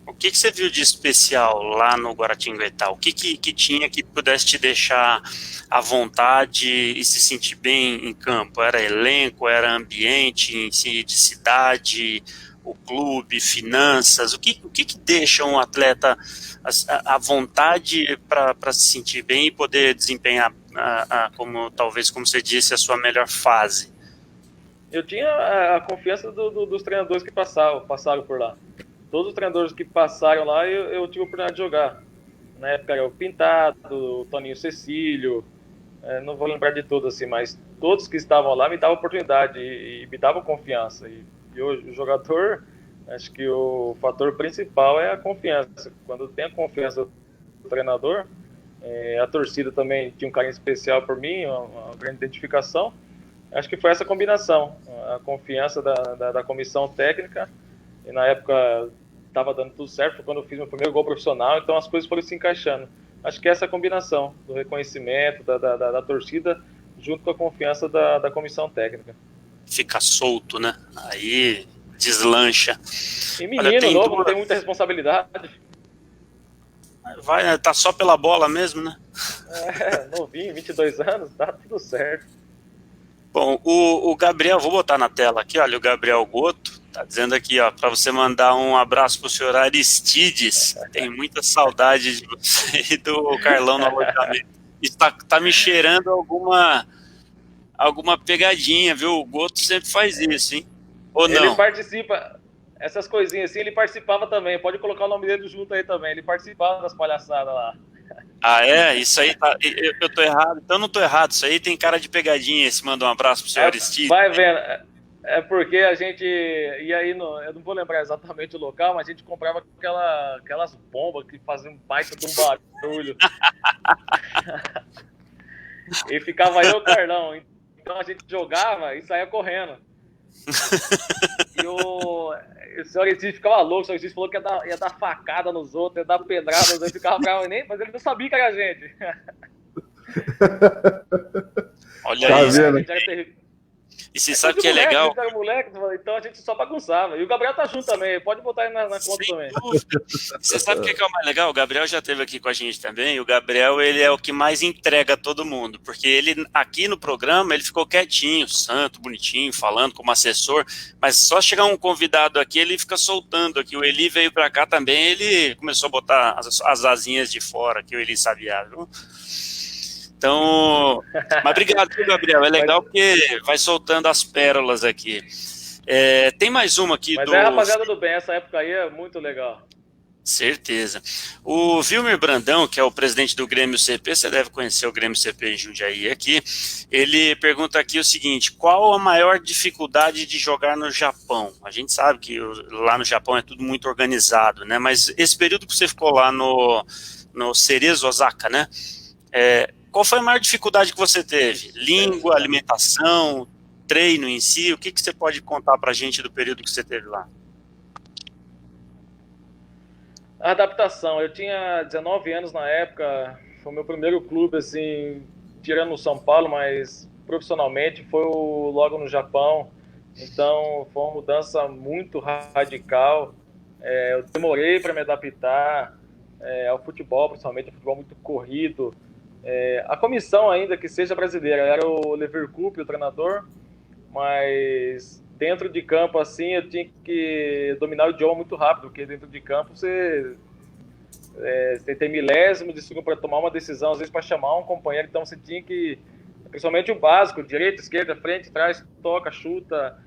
O que você viu de especial lá no Guaratinguetá? O que tinha que pudesse te deixar à vontade e se sentir bem em campo? Era elenco, era ambiente em si, de cidade, o clube, finanças? O que deixa um atleta à vontade para se sentir bem e poder desempenhar, talvez, como você disse, a sua melhor fase? Eu tinha a confiança dos treinadores que passaram por lá. Todos os treinadores que passaram lá, eu tive a oportunidade de jogar. Na época era o Pintado, o Toninho Cecílio, não vou lembrar de todos assim, mas todos que estavam lá me davam oportunidade e me davam confiança. E hoje o jogador, acho que o fator principal é a confiança. Quando tem a confiança do treinador, a torcida também tinha um carinho especial por mim, uma grande identificação. Acho que foi essa combinação, a confiança da comissão técnica, e na época estava dando tudo certo, foi quando eu fiz meu primeiro gol profissional, então as coisas foram se encaixando. Acho que essa combinação do reconhecimento da torcida junto com a confiança da comissão técnica. Fica solto, né? Aí deslancha. E menino novo, não tem muita responsabilidade. Tá só pela bola mesmo, né? Novinho, 22 anos, tá tudo certo. Bom, o Gabriel, vou botar na tela aqui, olha, o Gabriel Goto tá dizendo aqui, ó, para você mandar um abraço pro senhor Aristides. Tem muita saudade de você e do Carlão no alojamento. E tá me cheirando alguma pegadinha, viu? O Goto sempre faz isso, hein? Ou não? Ele participa, essas coisinhas assim, ele participava também. Pode colocar o nome dele junto aí também. Ele participava das palhaçadas lá. Ah, é? Isso aí tá. Eu tô errado. Então não tô errado. Isso aí tem cara de pegadinha. Esse manda um abraço pro senhor Aristides. Vai vendo. É porque a gente ia aí eu não vou lembrar exatamente o local, mas a gente comprava aquelas bombas que faziam um baita de um barulho. E ficava eu e o Carlão. Então a gente jogava e saía correndo. E o senhor Aristides ficava louco, o senhor Aristides falou que ia dar facada nos outros, ia dar pedrada nos outros, ficava bravo, mas ele não sabia que era a gente. Olha tá isso. Vendo? E você sabe que é legal? A gente era moleque, então a gente só bagunçava. E o Gabriel tá junto também, pode botar aí na conta também. Você sabe o que é o mais legal? O Gabriel já esteve aqui com a gente também. E o Gabriel, ele é o que mais entrega a todo mundo. Porque ele, aqui no programa, ele ficou quietinho, santo, bonitinho, falando como assessor. Mas só chegar um convidado aqui, ele fica soltando aqui. O Eli veio pra cá também, ele começou a botar as asinhas de fora, que o Eli sabia, viu? Então, mas obrigado, Gabriel. É legal porque vai soltando as pérolas aqui. Tem mais uma aqui. Mas rapaziada do bem, essa época aí é muito legal. Certeza. O Vilmer Brandão, que é o presidente do Grêmio CP, você deve conhecer o Grêmio CP em Jundiaí aqui, ele pergunta aqui o seguinte: qual a maior dificuldade de jogar no Japão? A gente sabe que lá no Japão é tudo muito organizado, né? Mas esse período que você ficou lá no Cerezo Osaka, né? Qual foi a maior dificuldade que você teve? Língua, alimentação, treino em si? O que você pode contar pra gente do período que você teve lá? A adaptação. Eu tinha 19 anos na época, foi o meu primeiro clube, assim, tirando o São Paulo, mas profissionalmente foi logo no Japão. Então foi uma mudança muito radical. Eu demorei para me adaptar. ao futebol, principalmente ao futebol muito corrido. A comissão ainda que seja brasileira, era o Leverkusen, o treinador, mas dentro de campo assim eu tinha que dominar o idioma muito rápido, porque dentro de campo você tem milésimo de segundo para tomar uma decisão, às vezes para chamar um companheiro, então você tinha que, principalmente o básico, direita, esquerda, frente, trás, toca, chuta,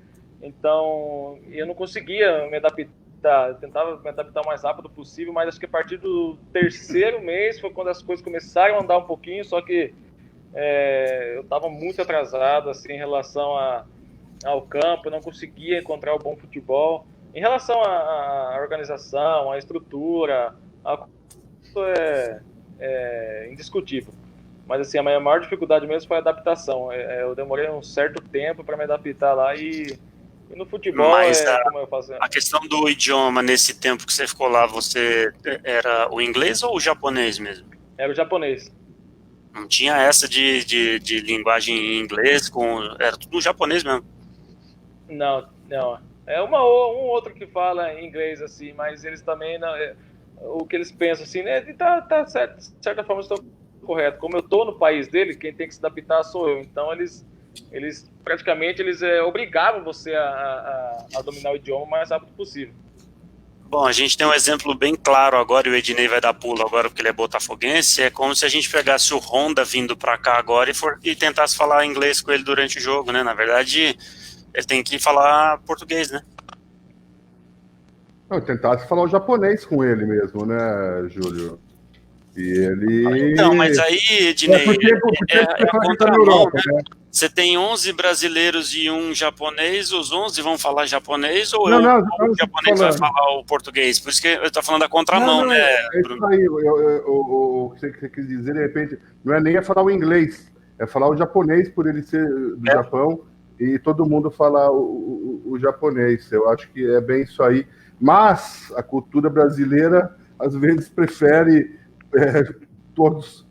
então eu não conseguia me adaptar, eu tentava me adaptar o mais rápido possível, mas acho que a partir do terceiro mês foi quando as coisas começaram a andar um pouquinho, só que eu estava muito atrasado assim, em relação ao campo, não conseguia encontrar o bom futebol. Em relação à organização, à estrutura, isso é indiscutível. Mas assim, a minha maior dificuldade mesmo foi a adaptação. Eu demorei um certo tempo para me adaptar lá e no futebol Mas como eu faço. a questão do idioma, nesse tempo que você ficou lá, você era o inglês ou o japonês mesmo? Era o japonês. Não tinha essa de linguagem em inglês, era tudo no japonês mesmo? Não. É um outro que fala inglês assim, mas eles também não, o que eles pensam assim, né? Tá certo, de certa forma estão correto. Como eu tô no país dele, quem tem que se adaptar sou eu. Então eles praticamente obrigavam você a dominar o idioma o mais rápido possível. Bom, a gente tem um exemplo bem claro agora, e o Ednei vai dar pulo agora porque ele é botafoguense, é como se a gente pegasse o Honda vindo para cá agora e tentasse falar inglês com ele durante o jogo, né? Na verdade, ele tem que falar português, né? Não, tentasse falar o japonês com ele mesmo, né, Júlio? E ele... Não, mas aí, Ednei, é contramão, né? Você tem 11 brasileiros e um japonês, os 11 vão falar japonês ou o japonês vai falar o português? Por isso que eu estou falando da contramão, né, Bruno? É isso aí, o que você quis dizer, de repente, não é nem falar o inglês, é falar o japonês por ele ser do Japão e todo mundo falar o japonês. Eu acho que é bem isso aí. Mas a cultura brasileira, às vezes, prefere todos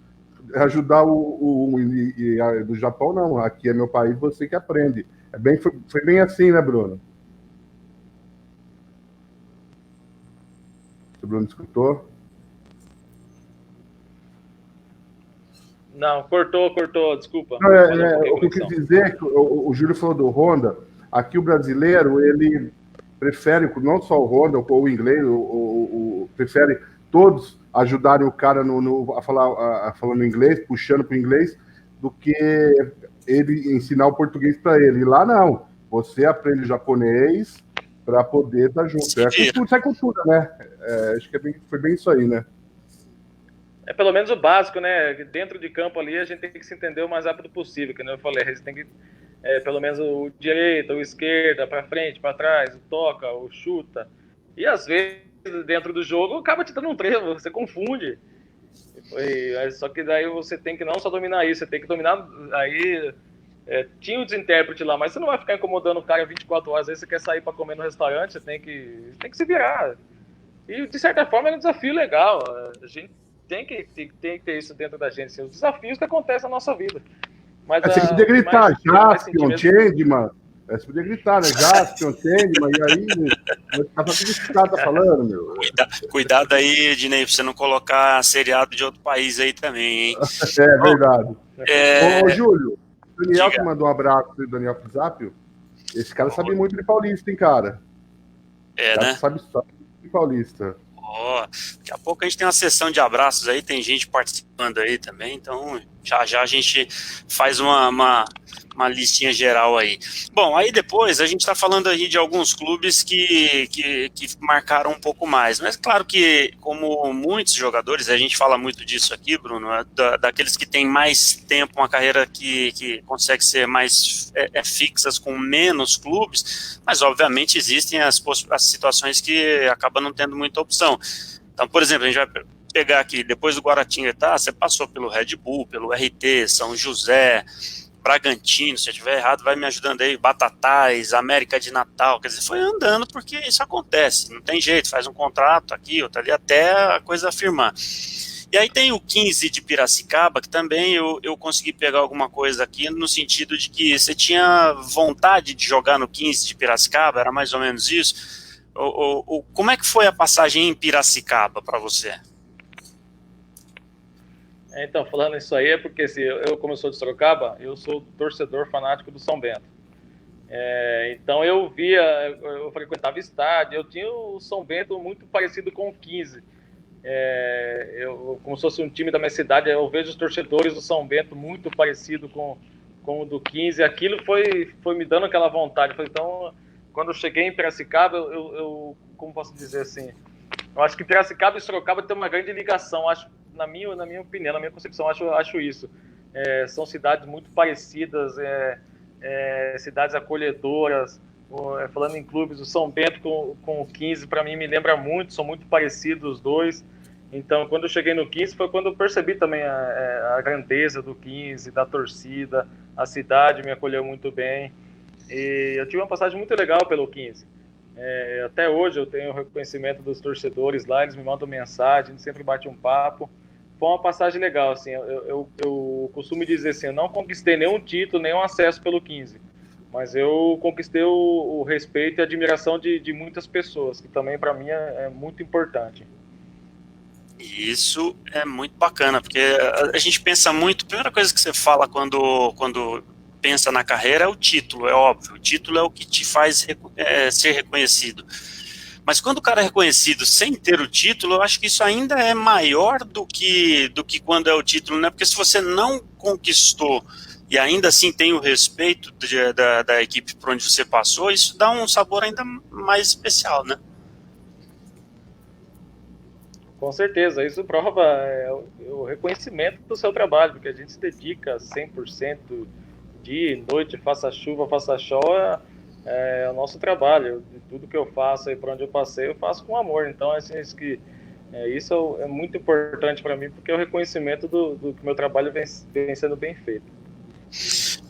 ajudar do Japão, não. Aqui é meu país, você que aprende. Foi bem assim, né, Bruno? O Bruno escutou? Não, cortou, desculpa. O que eu quis dizer é que o Júlio falou do Honda. Aqui o brasileiro, ele prefere, não só o Honda, ou o inglês, prefere todos ajudarem o cara a falar falando inglês, puxando para o inglês, do que ele ensinar o português para ele. E lá não. Você aprende japonês para poder estar junto. Isso é cultura, né? Acho que foi bem isso aí, né? É pelo menos o básico, né? Dentro de campo ali a gente tem que se entender o mais rápido possível, que eu falei, a gente tem que pelo menos o direita, o esquerda, para frente, para trás, o toca, o chuta. E às vezes dentro do jogo acaba te dando um trevo, você confunde. Só que daí você tem que não só dominar isso, você tem que dominar aí. Tinha o desintérprete lá, mas você não vai ficar incomodando o cara 24 horas, às vezes você quer sair para comer no restaurante, você tem que se virar. E de certa forma é um desafio legal. A gente tem que ter isso dentro da gente, assim, os desafios que acontecem na nossa vida. Mas, você podia gritar, Jaspion, Changeman. Você podia gritar, né? Jaspion, Changeman, e aí vai ficar tudo isso que o cara tá falando, meu. Cuidado aí, Ednei, pra você não colocar seriado de outro país aí também, hein? É verdade. Ô, Júlio, o Daniel que mandou um abraço pro Daniel Fizapio. Esse cara sabe muito de paulista, hein, cara? Né? Sabe só de paulista. Daqui a pouco a gente tem uma sessão de abraços aí, tem gente participando aí também, então já a gente faz uma listinha geral aí. Bom, aí depois a gente está falando aí de alguns clubes que marcaram um pouco mais, mas claro que como muitos jogadores, a gente fala muito disso aqui, Bruno, daqueles que têm mais tempo, uma carreira que consegue ser mais fixas com menos clubes, mas obviamente existem as situações que acabam não tendo muita opção. Então, por exemplo, a gente vai pegar aqui, depois do Guaratinguetá, você passou pelo Red Bull, pelo RT, São José, Bragantino, se eu estiver errado, vai me ajudando aí, Batatais, América de Natal, quer dizer, foi andando porque isso acontece, não tem jeito, faz um contrato aqui, outro ali, até a coisa firmar. E aí tem o 15 de Piracicaba, que também eu consegui pegar alguma coisa aqui, no sentido de que você tinha vontade de jogar no 15 de Piracicaba, era mais ou menos isso. Como é que foi a passagem em Piracicaba para você? Então, falando isso aí, é porque assim, como eu sou de Sorocaba, eu sou torcedor fanático do São Bento. Então eu frequentava estádio, eu tinha o São Bento muito parecido com o 15. Como se fosse um time da minha cidade, eu vejo os torcedores do São Bento muito parecido com o do 15. Aquilo foi me dando aquela vontade. Então, quando eu cheguei em Piracicaba, como posso dizer assim, eu acho que Piracicaba e Sorocaba tem uma grande ligação, acho, na minha opinião, na minha concepção, acho isso. São cidades muito parecidas, cidades acolhedoras. Falando em clubes, o São Bento com o 15, para mim, me lembra muito, são muito parecidos os dois. Então, quando eu cheguei no 15, foi quando eu percebi também a grandeza do 15, da torcida, a cidade me acolheu muito bem. E eu tive uma passagem muito legal pelo 15. Até hoje eu tenho o reconhecimento dos torcedores lá, eles me mandam mensagem, a gente sempre bate um papo. Foi uma passagem legal, assim, eu costumo dizer assim, eu não conquistei nenhum título, nenhum acesso pelo 15, mas eu conquistei o respeito e a admiração de muitas pessoas, que também para mim é muito importante. Isso é muito bacana, porque a gente pensa muito, a primeira coisa que você fala quando pensa na carreira é o título, é óbvio, o título é o que te faz ser reconhecido. Mas quando o cara é reconhecido sem ter o título, eu acho que isso ainda é maior do que quando é o título, né? Porque se você não conquistou e ainda assim tem o respeito da equipe por onde você passou, isso dá um sabor ainda mais especial, né? Com certeza, isso prova o reconhecimento do seu trabalho, porque a gente se dedica 100% dia e noite, faça chuva, faça sol, é o nosso trabalho. Tudo que eu faço e por onde eu passei, eu faço com amor. Então, assim, isso é muito importante para mim, porque é o reconhecimento do que meu trabalho vem sendo bem feito.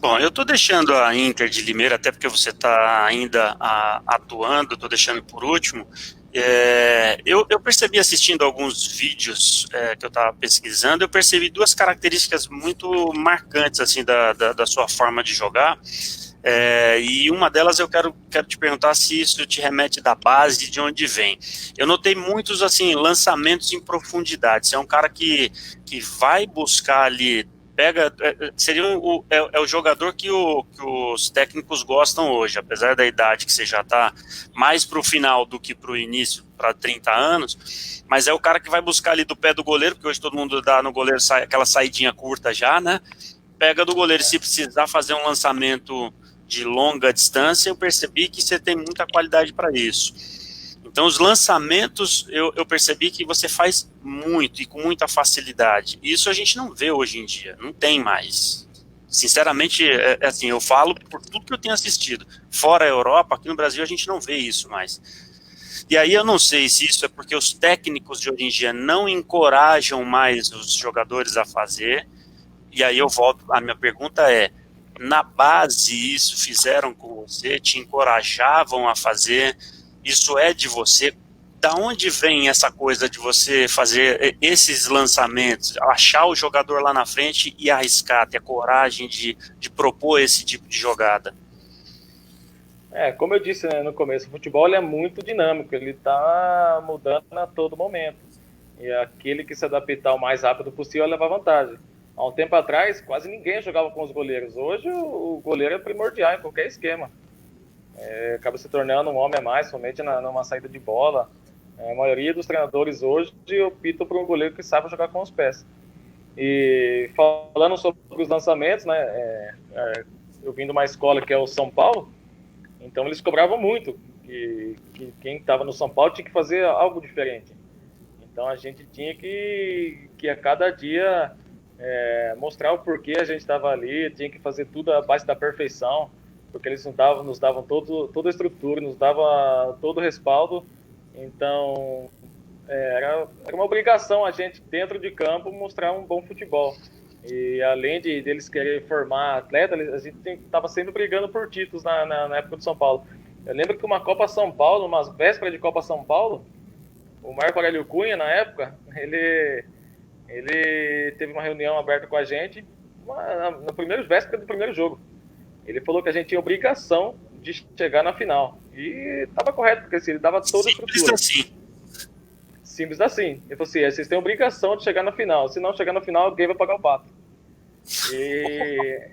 Bom, eu estou deixando a Inter de Limeira, até porque você está ainda atuando, estou deixando por último. Eu percebi assistindo alguns vídeos que eu estava pesquisando, eu percebi duas características muito marcantes assim da sua forma de jogar. E uma delas eu quero te perguntar se isso te remete da base, de onde vem. Eu notei muitos assim lançamentos em profundidade. Você é um cara que vai buscar ali, seria o jogador que os técnicos gostam hoje, apesar da idade que você já está mais para o final do que para o início, para 30 anos, mas é o cara que vai buscar ali do pé do goleiro, porque hoje todo mundo dá no goleiro aquela saidinha curta já, né? Pega do goleiro, se precisar fazer um lançamento de longa distância, eu percebi que você tem muita qualidade para isso. Então, os lançamentos, eu percebi que você faz muito e com muita facilidade. Isso a gente não vê hoje em dia, não tem mais. Sinceramente, assim, eu falo por tudo que eu tenho assistido. Fora a Europa, aqui no Brasil a gente não vê isso mais. E aí eu não sei se isso é porque os técnicos de hoje em dia não encorajam mais os jogadores a fazer. E aí eu volto, a minha pergunta é, na base isso fizeram com você, te encorajavam a fazer, isso é de você? Da onde vem essa coisa de você fazer esses lançamentos, achar o jogador lá na frente e arriscar, ter a coragem de propor esse tipo de jogada? Como eu disse, né, no começo, o futebol é muito dinâmico, ele está mudando a todo momento. E aquele que se adaptar o mais rápido possível leva vantagem. Há um tempo atrás, quase ninguém jogava com os goleiros. Hoje, o goleiro é primordial em qualquer esquema. Acaba se tornando um homem a mais, somente numa saída de bola. A maioria dos treinadores hoje optam por um goleiro que sabe jogar com os pés. E falando sobre os lançamentos, né, eu vim de uma escola que é o São Paulo, então eles cobravam muito que quem estava no São Paulo tinha que fazer algo diferente. Então a gente tinha que a cada dia mostrar o porquê a gente estava ali, tinha que fazer tudo abaixo da perfeição, porque eles nos davam toda a estrutura, nos davam todo o respaldo. Então era uma obrigação a gente, dentro de campo, mostrar um bom futebol. E além deles querer formar atleta, a gente estava sempre brigando por títulos na época do São Paulo. Eu lembro que uma Copa São Paulo, umas vésperas de Copa São Paulo, o Marco Aurélio Cunha, na época, ele teve uma reunião aberta com a gente na primeira véspera do primeiro jogo. Ele falou que a gente tinha obrigação de chegar na final. E estava correto, porque assim, ele dava toda a estrutura. Sim. Simples assim. Ele falou assim, vocês têm obrigação de chegar na final. Se não chegar na final, alguém vai pagar o pato. E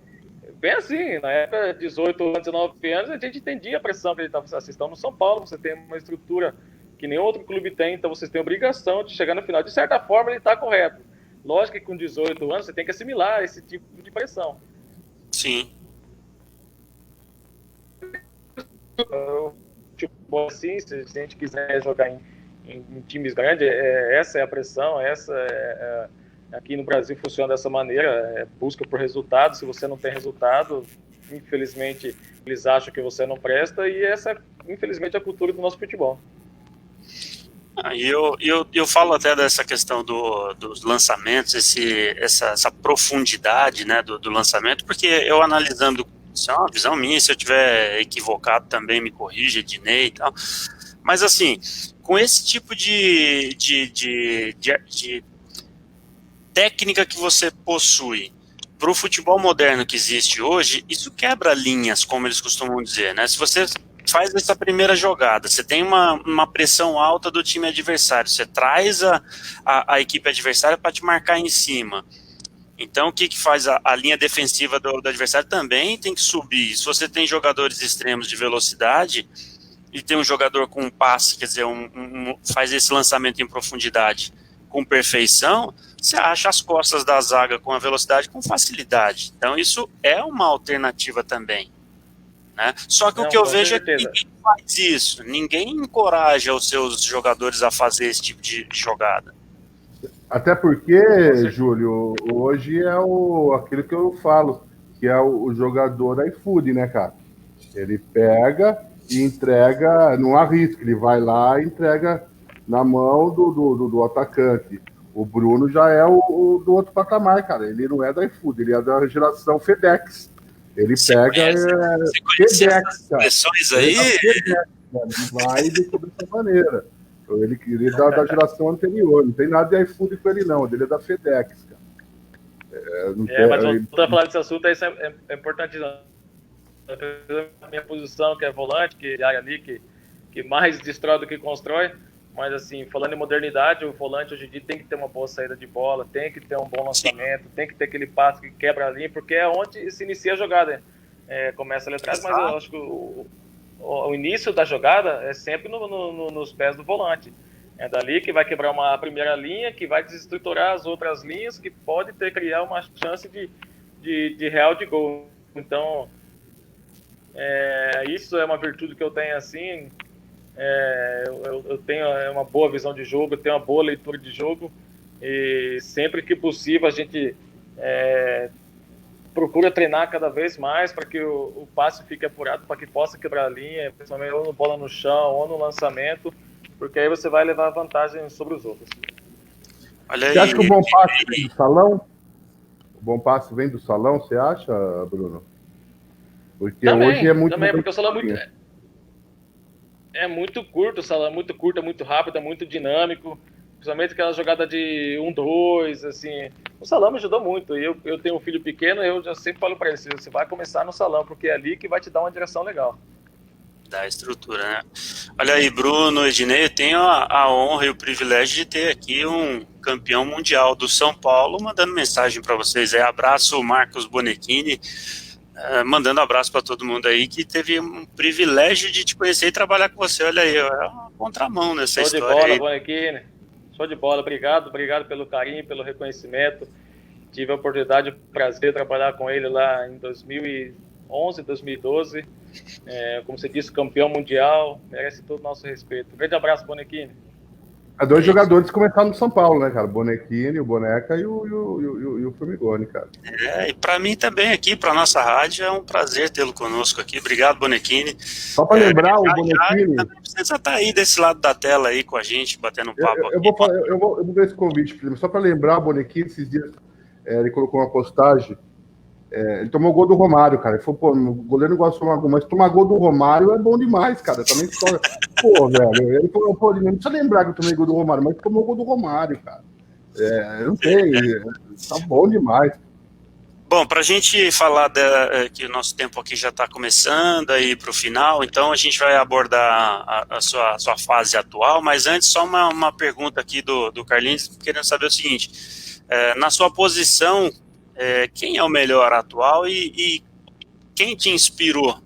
bem assim, na época, 18 anos, 19 anos, a gente entendia a pressão que ele estava. Vocês estão no São Paulo, você tem uma estrutura que nenhum outro clube tem, então vocês têm obrigação de chegar na final. De certa forma, ele está correto. Lógico que com 18 anos você tem que assimilar esse tipo de pressão. Sim. Tipo assim, se a gente quiser jogar em times grandes, essa é a pressão, aqui no Brasil funciona dessa maneira, busca por resultado. Se você não tem resultado, infelizmente eles acham que você não presta, e essa, infelizmente, é a cultura do nosso futebol. E eu falo até dessa questão dos lançamentos, essa profundidade, né, do lançamento, porque eu analisando, isso é uma visão minha, se eu estiver equivocado também me corrija, Ednei e tal, mas assim, com esse tipo de técnica que você possui para o futebol moderno que existe hoje, isso quebra linhas, como eles costumam dizer, né? Se você faz essa primeira jogada, você tem uma pressão alta do time adversário, você traz a equipe adversária para te marcar em cima. Então, o que faz a linha defensiva do adversário também tem que subir. Se você tem jogadores extremos de velocidade e tem um jogador com um passe, quer dizer, faz esse lançamento em profundidade com perfeição, você acha as costas da zaga com a velocidade com facilidade. Então, isso é uma alternativa também. Né? Só que o que eu vejo certeza. É que ninguém faz isso, ninguém encoraja os seus jogadores a fazer esse tipo de jogada. Até porque, Júlio, hoje é aquilo que eu falo, que é o jogador iFood, né, cara? Ele pega e entrega, não arrisca, ele vai lá e entrega na mão do atacante. O Bruno já é o do outro patamar, cara. Ele não é da iFood, ele é da geração FedEx. Ele pega. Você conhece essas expressões aí? Ele vai dessa maneira. Ele é da geração anterior. Não tem nada de iFood com ele, não. Ele é da FedEx, cara. Mas voltando a falar desse assunto, isso é importante. A minha posição, que é volante, que é ali, que mais destrói do que constrói. Mas, assim, falando em modernidade, o volante hoje em dia tem que ter uma boa saída de bola, tem que ter um bom lançamento, tem que ter aquele passe que quebra a linha, porque é onde se inicia a jogada. Começa ali atrás, mas eu acho que o início da jogada é sempre nos pés do volante. É dali que vai quebrar a primeira linha, que vai desestruturar as outras linhas, que pode criar uma chance de real de gol. Então, isso é uma virtude que eu tenho, assim. Eu tenho uma boa visão de jogo, eu tenho uma boa leitura de jogo, e sempre que possível a gente procura treinar cada vez mais para que o passe fique apurado, para que possa quebrar a linha, principalmente ou no bola no chão ou no lançamento, porque aí você vai levar vantagem sobre os outros. Olha aí, você acha que o bom passe vem do salão? O bom passe vem do salão, você acha, Bruno? Porque também, hoje é muito... Também, porque o salão é muito curto, o salão é muito curto, é muito rápido, é muito dinâmico, principalmente aquela jogada de 1-2, assim. O salão me ajudou muito, e eu tenho um filho pequeno, eu já sempre falo para ele, você vai começar no salão, porque é ali que vai te dar uma direção legal. Da estrutura, né? Olha aí, Bruno, Ednei, eu tenho a honra e o privilégio de ter aqui um campeão mundial do São Paulo mandando mensagem para vocês. Abraço, Marcos Bonechini, mandando abraço para todo mundo aí que teve um privilégio de te conhecer e trabalhar com você. Olha aí, é uma contramão nessa história. Show de bola, Bonechini. Show de bola, obrigado pelo carinho, pelo reconhecimento. Tive a oportunidade, o prazer de trabalhar com ele lá em 2011, 2012. Como você disse, campeão mundial, merece todo o nosso respeito. Um grande abraço, Bonechini. Dois jogadores que começaram no São Paulo, né, cara? Bonechini, o Boneca e o Formigoni, cara. E para mim também aqui, para nossa rádio, é um prazer tê-lo conosco aqui. Obrigado, Bonechini. Só para lembrar, o Bonechini... Precisa estar aí desse lado da tela aí com a gente, batendo um papo aqui. Eu vou ver esse convite, só para lembrar, o Bonechini, esses dias, ele colocou uma postagem. Ele tomou gol do Romário, cara. Ele falou, pô, o goleiro não gosta de tomar gol, mas tomar gol do Romário é bom demais, cara. Também só... Pô, velho. Ele falou, pô, não precisa lembrar que eu tomei gol do Romário, mas tomou gol do Romário, cara. Não tem. Tá bom demais. Bom, para a gente falar que o nosso tempo aqui já está começando aí para o final, então a gente vai abordar a sua fase atual, mas antes só uma pergunta aqui do Carlinhos, querendo saber o seguinte, na sua posição, quem é o melhor atual e quem te inspirou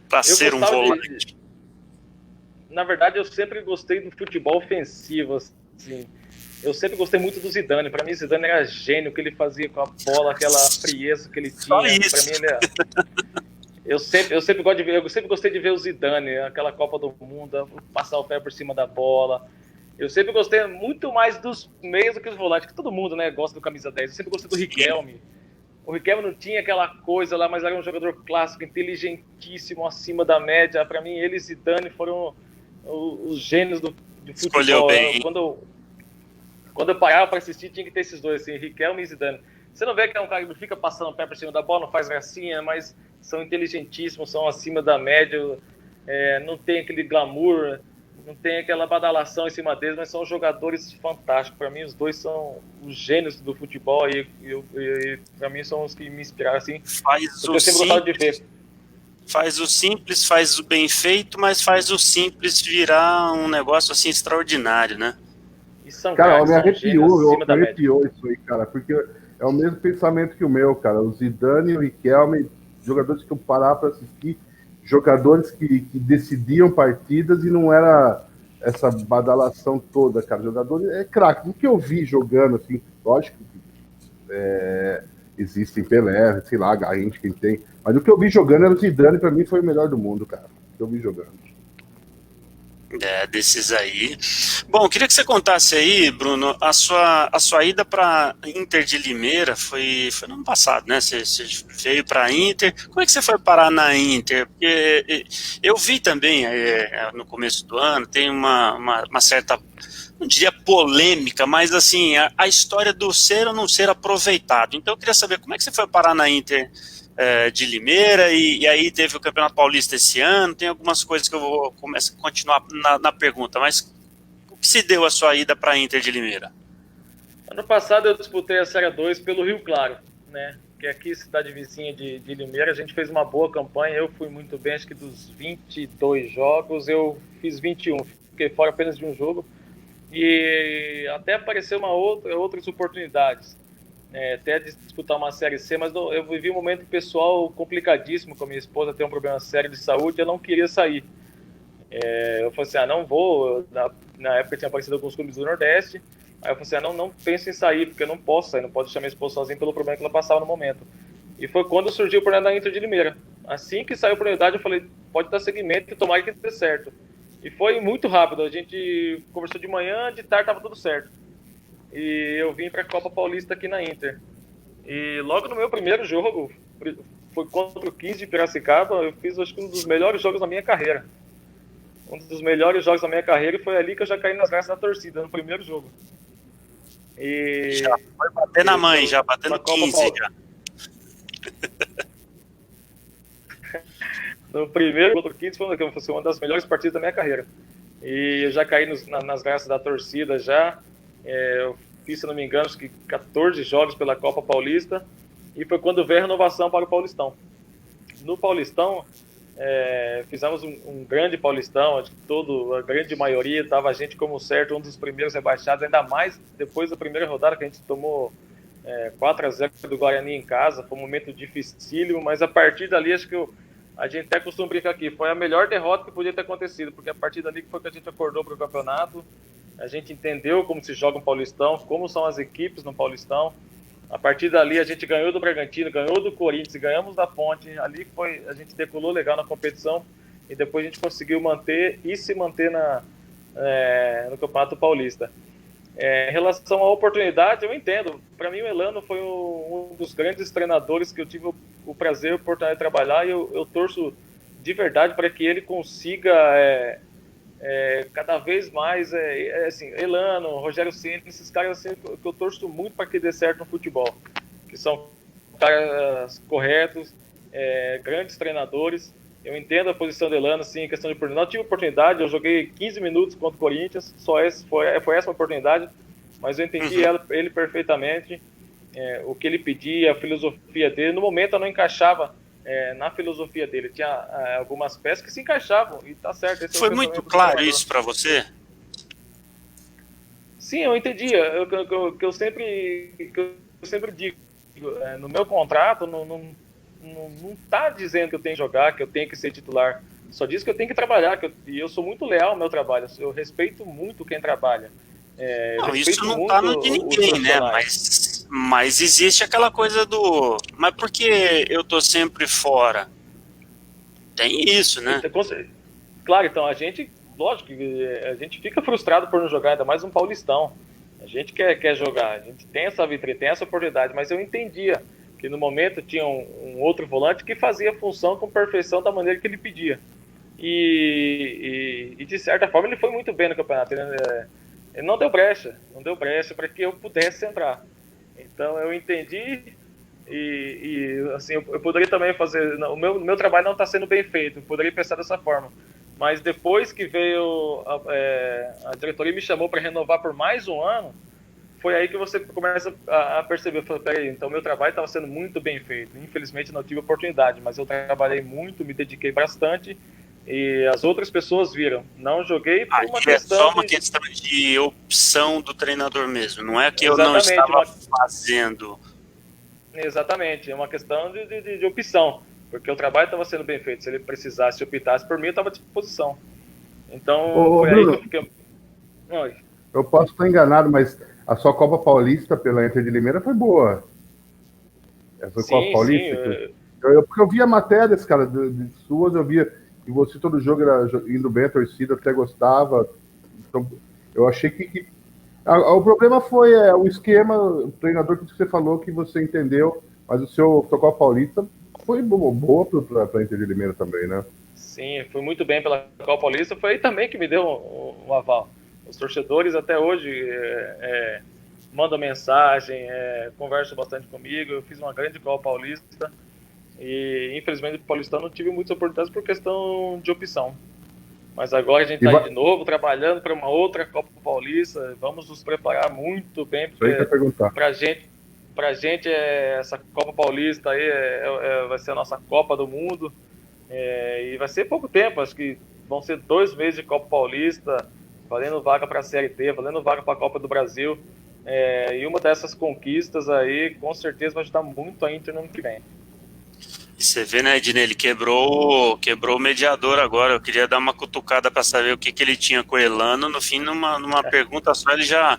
para ser um volante? Na verdade, eu sempre gostei do futebol ofensivo, assim. Eu sempre gostei muito do Zidane. Para mim, Zidane era gênio, o que ele fazia com a bola, aquela frieza que ele tinha. Só isso. Para mim, eu sempre gostei de ver o Zidane, aquela Copa do Mundo, passar o pé por cima da bola. Eu sempre gostei muito mais dos meios do que dos volantes, que todo mundo, né, gosta do camisa 10. Eu sempre gostei do Riquelme. O Riquelme não tinha aquela coisa lá, mas era um jogador clássico, inteligentíssimo, acima da média. Para mim, ele e Zidane foram os gênios do futebol. Escolheu bem. Quando eu parava para assistir, tinha que ter esses dois, assim, Riquelme e Zidane. Você não vê que é um cara que não fica passando o pé por cima da bola, não faz gracinha, mas são inteligentíssimos, são acima da média, não tem aquele glamour, não tem aquela badalação em cima deles, mas são jogadores fantásticos. Para mim, os dois são os gênios do futebol e para mim são os que me inspiraram, assim. Eu sempre gostava de ver. Faz o simples, faz o bem feito, mas faz o simples virar um negócio assim extraordinário, né? Cara, me arrepiou isso aí, cara, porque é o mesmo pensamento que o meu, cara. O Zidane, o Riquelme, jogadores que eu parava para assistir, jogadores que decidiam partidas e não era essa badalação toda, cara. Jogadores craque. O que eu vi jogando, assim, lógico que existem Pelé, sei lá, Garrincha, quem tem, mas o que eu vi jogando era o Zidane, para mim foi o melhor do mundo, cara. O que eu vi jogando. Desses aí. Bom, queria que você contasse aí, Bruno, a sua ida para Inter de Limeira foi no ano passado, né? Você veio para Inter. Como é que você foi parar na Inter? Porque eu vi também no começo do ano, tem uma certa, não diria polêmica, mas assim, a história do ser ou não ser aproveitado. Então eu queria saber como é que você foi parar na Inter de Limeira, e aí teve o Campeonato Paulista esse ano. Tem algumas coisas que eu vou continuar na pergunta, mas o que se deu a sua ida para a Inter de Limeira? Ano passado eu disputei a Série 2 pelo Rio Claro, né? Que aqui, cidade vizinha de Limeira, a gente fez uma boa campanha. Eu fui muito bem, acho que dos 22 jogos eu fiz 21, fiquei fora apenas de um jogo, e até apareceu outras oportunidades, até de disputar uma Série C, mas eu vivi um momento pessoal complicadíssimo com a minha esposa, tem um problema sério de saúde, eu não queria sair. Eu falei assim, não vou, na época tinha aparecido alguns clubes do Nordeste, aí eu falei assim, não penso em sair, porque eu não posso sair, não posso deixar minha esposa sozinha pelo problema que ela passava no momento. E foi quando surgiu o projeto da Inter de Limeira. Assim que saiu a oportunidade, eu falei, pode dar seguimento e tomara que dê certo. E foi muito rápido, a gente conversou de manhã, de tarde estava tudo certo. E eu vim para a Copa Paulista aqui na Inter. E logo no meu primeiro jogo, foi contra o 15 de Piracicaba, eu fiz acho que um dos melhores jogos da minha carreira. Um dos melhores jogos da minha carreira, e foi ali que eu já caí nas graças da torcida, no primeiro jogo. E já foi bater na mãe, já batendo 15 já. No primeiro contra o 15 foi uma das melhores partidas da minha carreira. E eu já caí nas graças da torcida já. Eu fiz, se não me engano, acho que 14 jogos pela Copa Paulista, e foi quando veio a renovação para o Paulistão. No Paulistão, fizemos um grande Paulistão, acho que a grande maioria estava a gente como certo, um dos primeiros rebaixados, ainda mais depois da primeira rodada que a gente tomou 4-0 do Guarani em casa, foi um momento dificílimo, mas a partir dali acho que a gente até costuma brincar aqui, foi a melhor derrota que podia ter acontecido, porque a partir dali foi que a gente acordou para o campeonato. A gente entendeu como se joga um Paulistão, como são as equipes no Paulistão. A partir dali a gente ganhou do Bragantino, ganhou do Corinthians, ganhamos da Ponte. Ali a gente decolou legal na competição, e depois a gente conseguiu se manter no Campeonato Paulista. Em relação à oportunidade, eu entendo. Para mim o Elano foi um dos grandes treinadores que eu tive o prazer e a oportunidade de trabalhar, e eu torço de verdade para que ele consiga... cada vez mais, assim, Elano, Rogério Ceni, esses caras assim, que eu torço muito para que dê certo no futebol, que são caras corretos, grandes treinadores. Eu entendo a posição do Elano, assim, em questão de oportunidade. Não tive oportunidade, eu joguei 15 minutos contra o Corinthians, foi essa a oportunidade, mas eu entendi ele perfeitamente. o que ele pedia, a filosofia dele. No momento eu não encaixava na filosofia dele. Tinha algumas peças que se encaixavam, e tá certo. Foi muito claro isso para você? Sim, eu entendi. Que eu sempre digo, no meu contrato não tá dizendo que eu tenho que jogar, que eu tenho que ser titular. Só diz que eu tenho que trabalhar, e eu sou muito leal ao meu trabalho. Eu respeito muito quem trabalha. Não, isso não tá no de ninguém, né? Mas existe aquela coisa do... Mas por que eu tô sempre fora? Tem isso, né? Claro, então, lógico que a gente fica frustrado por não jogar, ainda mais um paulistão. A gente quer jogar, a gente tem essa vitrine, tem essa oportunidade, mas eu entendia que no momento tinha um outro volante que fazia a função com perfeição da maneira que ele pedia. E de certa forma ele foi muito bem no campeonato. Ele não deu brecha para que eu pudesse entrar. Então eu entendi assim, eu poderia também fazer... O meu trabalho não está sendo bem feito, eu poderia pensar dessa forma. Mas depois que veio a diretoria me chamou para renovar por mais um ano, foi aí que você começa a perceber. Eu falei, peraí, então meu trabalho estava sendo muito bem feito. Infelizmente não tive oportunidade, mas eu trabalhei muito, me dediquei bastante, e as outras pessoas viram. Não joguei por uma questão... É só uma questão de opção do treinador mesmo, não é que eu não estava fazendo. Exatamente, é uma questão de opção, porque o trabalho estava sendo bem feito. Se ele precisasse, optasse por mim, eu estava à disposição. Então, foi Bruno, aí que eu fiquei... Oi. Eu posso estar enganado, mas a sua Copa Paulista pela Inter de Limeira foi boa. Essa Copa Paulista? Sim, porque eu via matérias, cara, de suas, eu via que você todo jogo era indo bem, a torcida até gostava. Então, eu achei que o problema foi o esquema, o treinador que você falou que você entendeu, mas a sua Copa Paulista foi boa para a Inter de Limeira também, né? Sim, fui muito bem pela Copa Paulista, foi aí também que me deu um aval. Os torcedores até hoje mandam mensagem, conversam bastante comigo. Eu fiz uma grande Copa Paulista e infelizmente o Paulistão não tive muitas oportunidades por questão de opção. Mas agora a gente está aí de novo trabalhando para uma outra Copa Paulista. Vamos nos preparar muito bem, porque para a gente essa Copa Paulista aí vai ser a nossa Copa do Mundo, e vai ser pouco tempo. Acho que vão ser 2 meses de Copa Paulista, valendo vaga para a Série D, valendo vaga para a Copa do Brasil. E uma dessas conquistas aí, com certeza, vai ajudar muito a Inter no ano que vem. E você vê, né, Ednei, ele quebrou o mediador agora. Eu queria dar uma cutucada para saber o que ele tinha com o Elano. No fim, numa pergunta só, ele já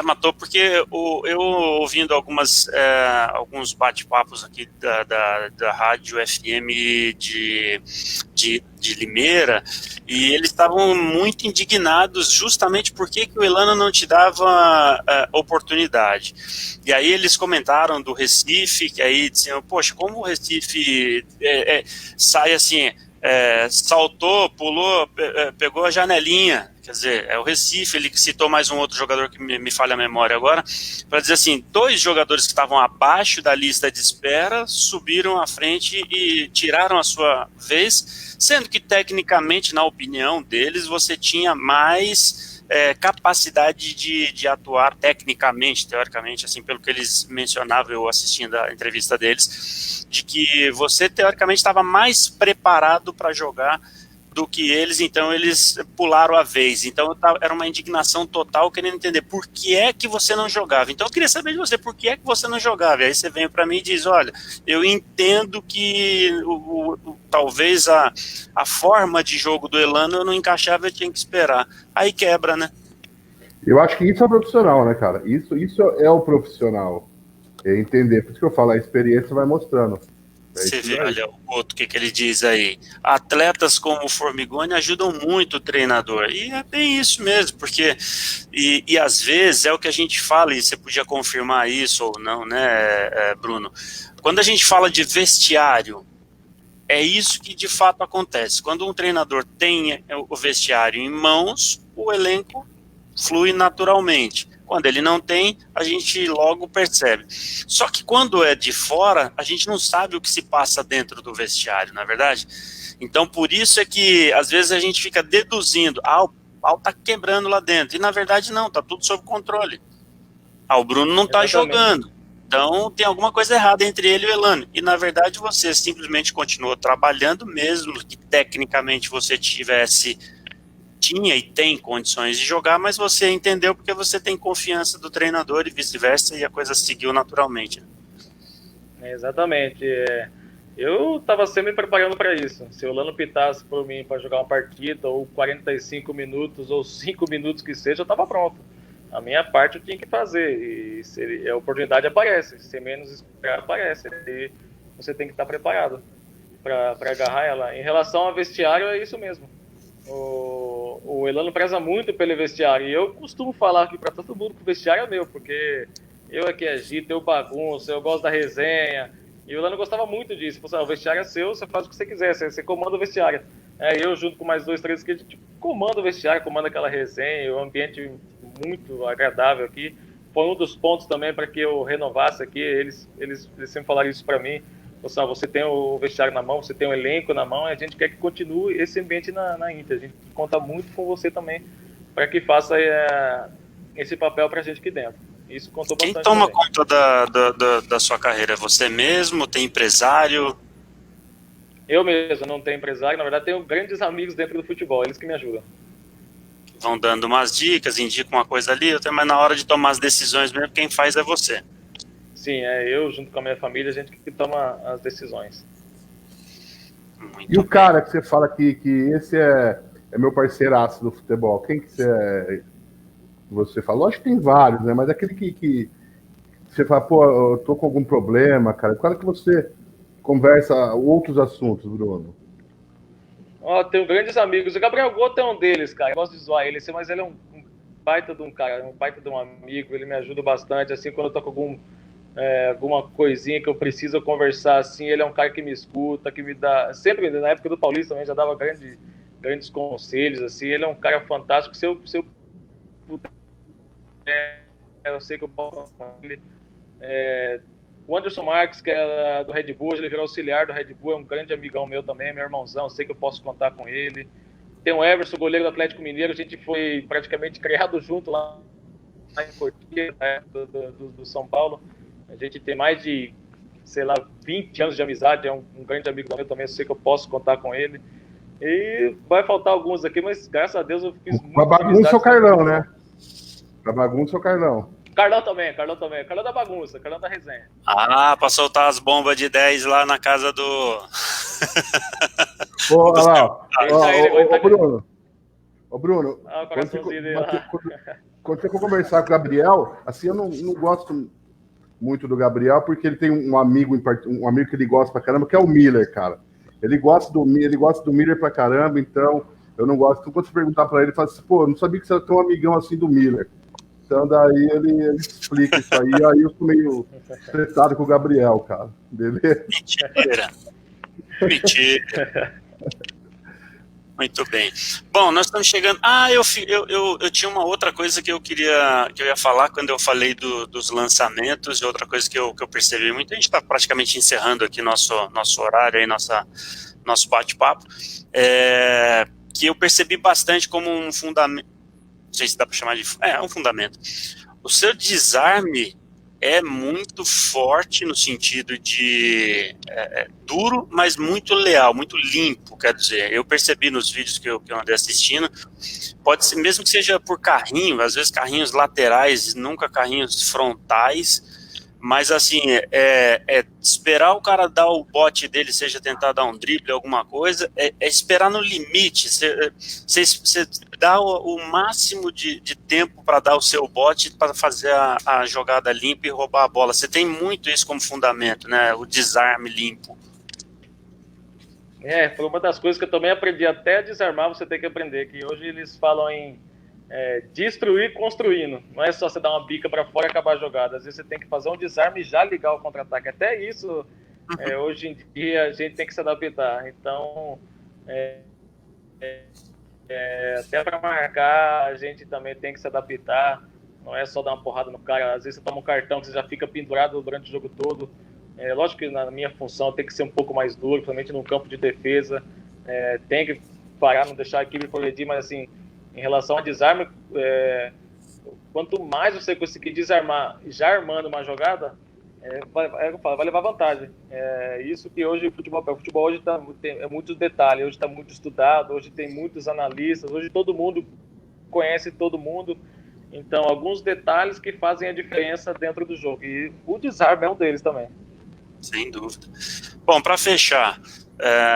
matou, porque eu ouvindo alguns bate-papos aqui da rádio FM de Limeira, e eles estavam muito indignados justamente porque o Elano não te dava oportunidade. E aí eles comentaram do Recife, que aí diziam, poxa, como o Recife sai assim, saltou, pulou, pegou a janelinha. Quer dizer, é o Recife, ele citou mais um outro jogador que me falha a memória agora, para dizer assim, 2 jogadores que estavam abaixo da lista de espera subiram à frente e tiraram a sua vez, sendo que tecnicamente, na opinião deles, você tinha mais capacidade de atuar tecnicamente, teoricamente, assim, pelo que eles mencionavam, eu assistindo a entrevista deles, de que você teoricamente estava mais preparado para jogar do que eles, então eles pularam a vez. Então era uma indignação total, querendo entender por que é que você não jogava. Então eu queria saber de você, por que é que você não jogava? E aí você vem para mim e diz, olha, eu entendo que talvez a forma de jogo do Elano eu não encaixava, eu tinha que esperar. Aí quebra, né? Eu acho que isso é profissional, né, cara? Isso é o profissional. É entender. Por isso que eu falo, a experiência vai mostrando. Você vê, olha, o outro, que ele diz aí, atletas como o Formigoni ajudam muito o treinador, e é bem isso mesmo, porque, e às vezes é o que a gente fala, e você podia confirmar isso ou não, né, Bruno, quando a gente fala de vestiário, é isso que de fato acontece, quando um treinador tem o vestiário em mãos, o elenco flui naturalmente. Quando ele não tem, a gente logo percebe. Só que quando é de fora, a gente não sabe o que se passa dentro do vestiário, não é verdade? Então, por isso é que, às vezes, a gente fica deduzindo, o pau tá quebrando lá dentro. E, na verdade, não, tá tudo sob controle. O Bruno não tá jogando. Então, tem alguma coisa errada entre ele e o Elano. E, na verdade, você simplesmente continuou trabalhando, mesmo que tecnicamente você tinha e tem condições de jogar, mas você entendeu porque você tem confiança do treinador e vice-versa, e a coisa seguiu naturalmente. Exatamente. Eu estava sempre me preparando para isso. Se o Elano pitasse por mim para jogar uma partida, ou 45 minutos, ou 5 minutos que seja, eu estava pronto. A minha parte eu tinha que fazer, e se a oportunidade aparece, se menos esperar aparece, e você tem que estar preparado para agarrar ela. Em relação ao vestiário, é isso mesmo. O Elano preza muito pelo vestiário, e eu costumo falar aqui para todo mundo que o vestiário é meu, porque eu aqui agito, eu bagunço, eu gosto da resenha, e o Elano gostava muito disso. O vestiário é seu, você faz o que você quiser, você comanda o vestiário. Eu junto com mais 2, 3 que a gente comanda o vestiário, comanda aquela resenha, o ambiente muito agradável aqui. Foi um dos pontos também para que eu renovasse aqui. Eles sempre falaram isso para mim. Você tem o vestiário na mão, você tem o elenco na mão, e a gente quer que continue esse ambiente na Inter. A gente conta muito com você também para que faça esse papel para a gente aqui dentro. Isso contou bastante. Quem toma também conta da sua carreira? Você mesmo? Tem empresário? Eu mesmo não tenho empresário. Na verdade, tenho grandes amigos dentro do futebol, eles que me ajudam. Vão dando umas dicas, indicam uma coisa ali, mas na hora de tomar as decisões mesmo, quem faz é você. Sim, eu junto com a minha família, a gente que toma as decisões. Muito e o cara que você fala que esse é meu parceiraço do futebol, quem que você falou? Acho que tem vários, né? Mas aquele que você fala, pô, eu tô com algum problema, cara. O cara que você conversa outros assuntos, Bruno. Tenho grandes amigos. O Gabriel Gotto é um deles, cara. Eu gosto de zoar ele, mas ele é um baita de um cara, um baita de um amigo. Ele me ajuda bastante, assim, quando eu tô com alguma coisinha que eu preciso conversar, assim, ele é um cara que me escuta, que me dá... Sempre, na época do Paulista também, já dava grandes conselhos, assim. Ele é um cara fantástico. Se eu eu sei que eu posso falar com ele. O Anderson Marques, que era do Red Bull, ele virou auxiliar do Red Bull, é um grande amigão meu também, meu irmãozão, eu sei que eu posso contar com ele. Tem o Everson, goleiro do Atlético Mineiro, a gente foi praticamente criado junto lá em Cotia, do São Paulo. A gente tem mais de, 20 anos de amizade, é um grande amigo meu também, eu sei que eu posso contar com ele. E vai faltar alguns aqui, mas graças a Deus eu fiz muito. Pra bagunça é o Carlão, né? Pra bagunça é o Carlão. Carlão também. Carlão da bagunça, Carlão da resenha. Pra soltar as bombas de 10 lá na casa do... Olha lá, Bruno. Bruno, quando você for conversar com o Gabriel, assim, eu não gosto muito do Gabriel, porque ele tem um amigo que ele gosta pra caramba, que é o Miller, cara. Ele gosta do Miller pra caramba, então eu não gosto. Então, quando você perguntar pra ele, ele fala assim, pô, eu não sabia que você era tão amigão assim do Miller. Então, daí ele explica isso aí. Aí eu tô meio estressado com o Gabriel, cara. Beleza? Mentira. Muito bem. Bom, nós estamos chegando... eu tinha uma outra coisa que eu ia falar quando eu falei dos lançamentos, e outra coisa que eu percebi muito. A gente está praticamente encerrando aqui nosso horário, aí, nosso bate-papo, que eu percebi bastante como um fundamento. Não sei se dá para chamar de... um fundamento. O seu desarme é muito forte no sentido de duro, mas muito leal, muito limpo, quer dizer. Eu percebi nos vídeos que eu andei assistindo, pode ser, mesmo que seja por carrinho, às vezes carrinhos laterais, nunca carrinhos frontais, mas assim, esperar o cara dar o bote dele, seja tentar dar um drible, alguma coisa, esperar no limite, você dá o máximo de tempo para dar o seu bote, para fazer a jogada limpa e roubar a bola. Você tem muito isso como fundamento, né? O desarme limpo. Foi uma das coisas que eu também aprendi, até desarmar você tem que aprender, que hoje eles falam em destruir construindo. Não é só você dar uma bica para fora e acabar a jogada. Às vezes você tem que fazer um desarme e já ligar o contra-ataque. Até isso, hoje em dia, a gente tem que se adaptar. Então, até para marcar, a gente também tem que se adaptar. Não é só dar uma porrada no cara. Às vezes você toma um cartão que você já fica pendurado durante o jogo todo. Lógico que na minha função tem que ser um pouco mais duro, principalmente no campo de defesa. Tem que parar, não deixar a equipe progredir, mas assim, em relação a desarme, quanto mais você conseguir desarmar já armando uma jogada, vai levar vantagem. Isso que hoje o futebol hoje é muitos detalhes, hoje está muito estudado, hoje tem muitos analistas, hoje todo mundo conhece todo mundo. Então, alguns detalhes que fazem a diferença dentro do jogo. E o desarme é um deles também. Sem dúvida. Bom, para fechar,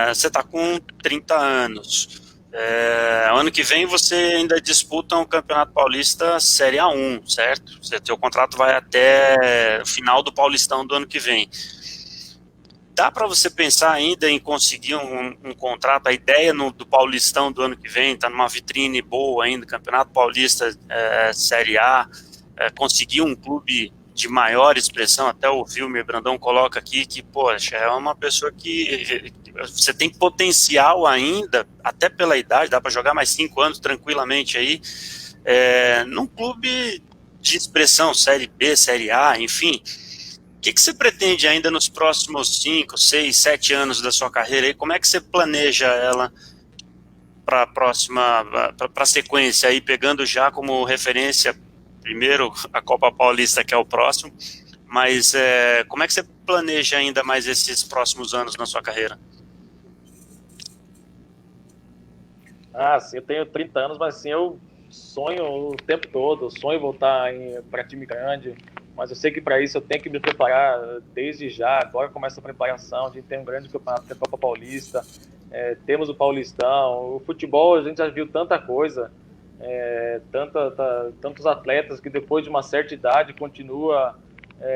você está com 30 anos. Ano que vem você ainda disputa um Campeonato Paulista Série A1, certo? Seu contrato vai até o final do Paulistão do ano que vem. Dá para você pensar ainda em conseguir um contrato? A ideia do Paulistão do ano que vem está numa vitrine boa ainda, Campeonato Paulista Série A, conseguir um clube de maior expressão. Até o Vilmir Brandão coloca aqui que, poxa, é uma pessoa que você tem potencial ainda, até pela idade, dá para jogar mais 5 anos tranquilamente aí, num clube de expressão, Série B, Série A, enfim. O que você pretende ainda nos próximos 5, 6, 7 anos da sua carreira aí? Como é que você planeja ela para a próxima, para a sequência aí, pegando já como referência primeiro a Copa Paulista, que é o próximo, mas como é que você planeja ainda mais esses próximos anos na sua carreira? Sim, eu tenho 30 anos, mas assim, eu sonho o tempo todo, eu sonho voltar para time grande, mas eu sei que para isso eu tenho que me preparar desde já. Agora começa a preparação, a gente tem um grande campeonato da Copa Paulista, temos o Paulistão, o futebol a gente já viu tanta coisa, tantos atletas que depois de uma certa idade continua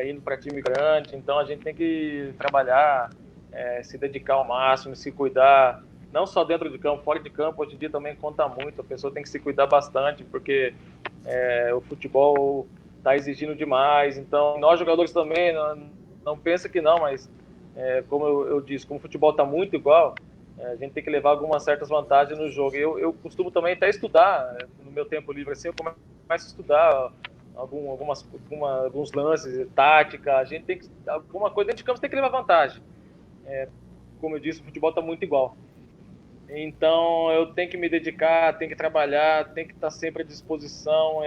indo para time grande, então a gente tem que trabalhar, se dedicar ao máximo, se cuidar, não só dentro de campo, fora de campo, hoje em dia também conta muito, a pessoa tem que se cuidar bastante, porque o futebol está exigindo demais, então nós jogadores também, não pensa que não, mas como eu disse, como o futebol está muito igual, a gente tem que levar algumas certas vantagens no jogo. Eu costumo também até estudar, no meu tempo livre assim, eu começo a estudar alguns lances, tática, a gente tem que, alguma coisa dentro de campo tem que levar vantagem. Como eu disse, o futebol está muito igual. Então eu tenho que me dedicar, tenho que trabalhar, tenho que estar sempre à disposição.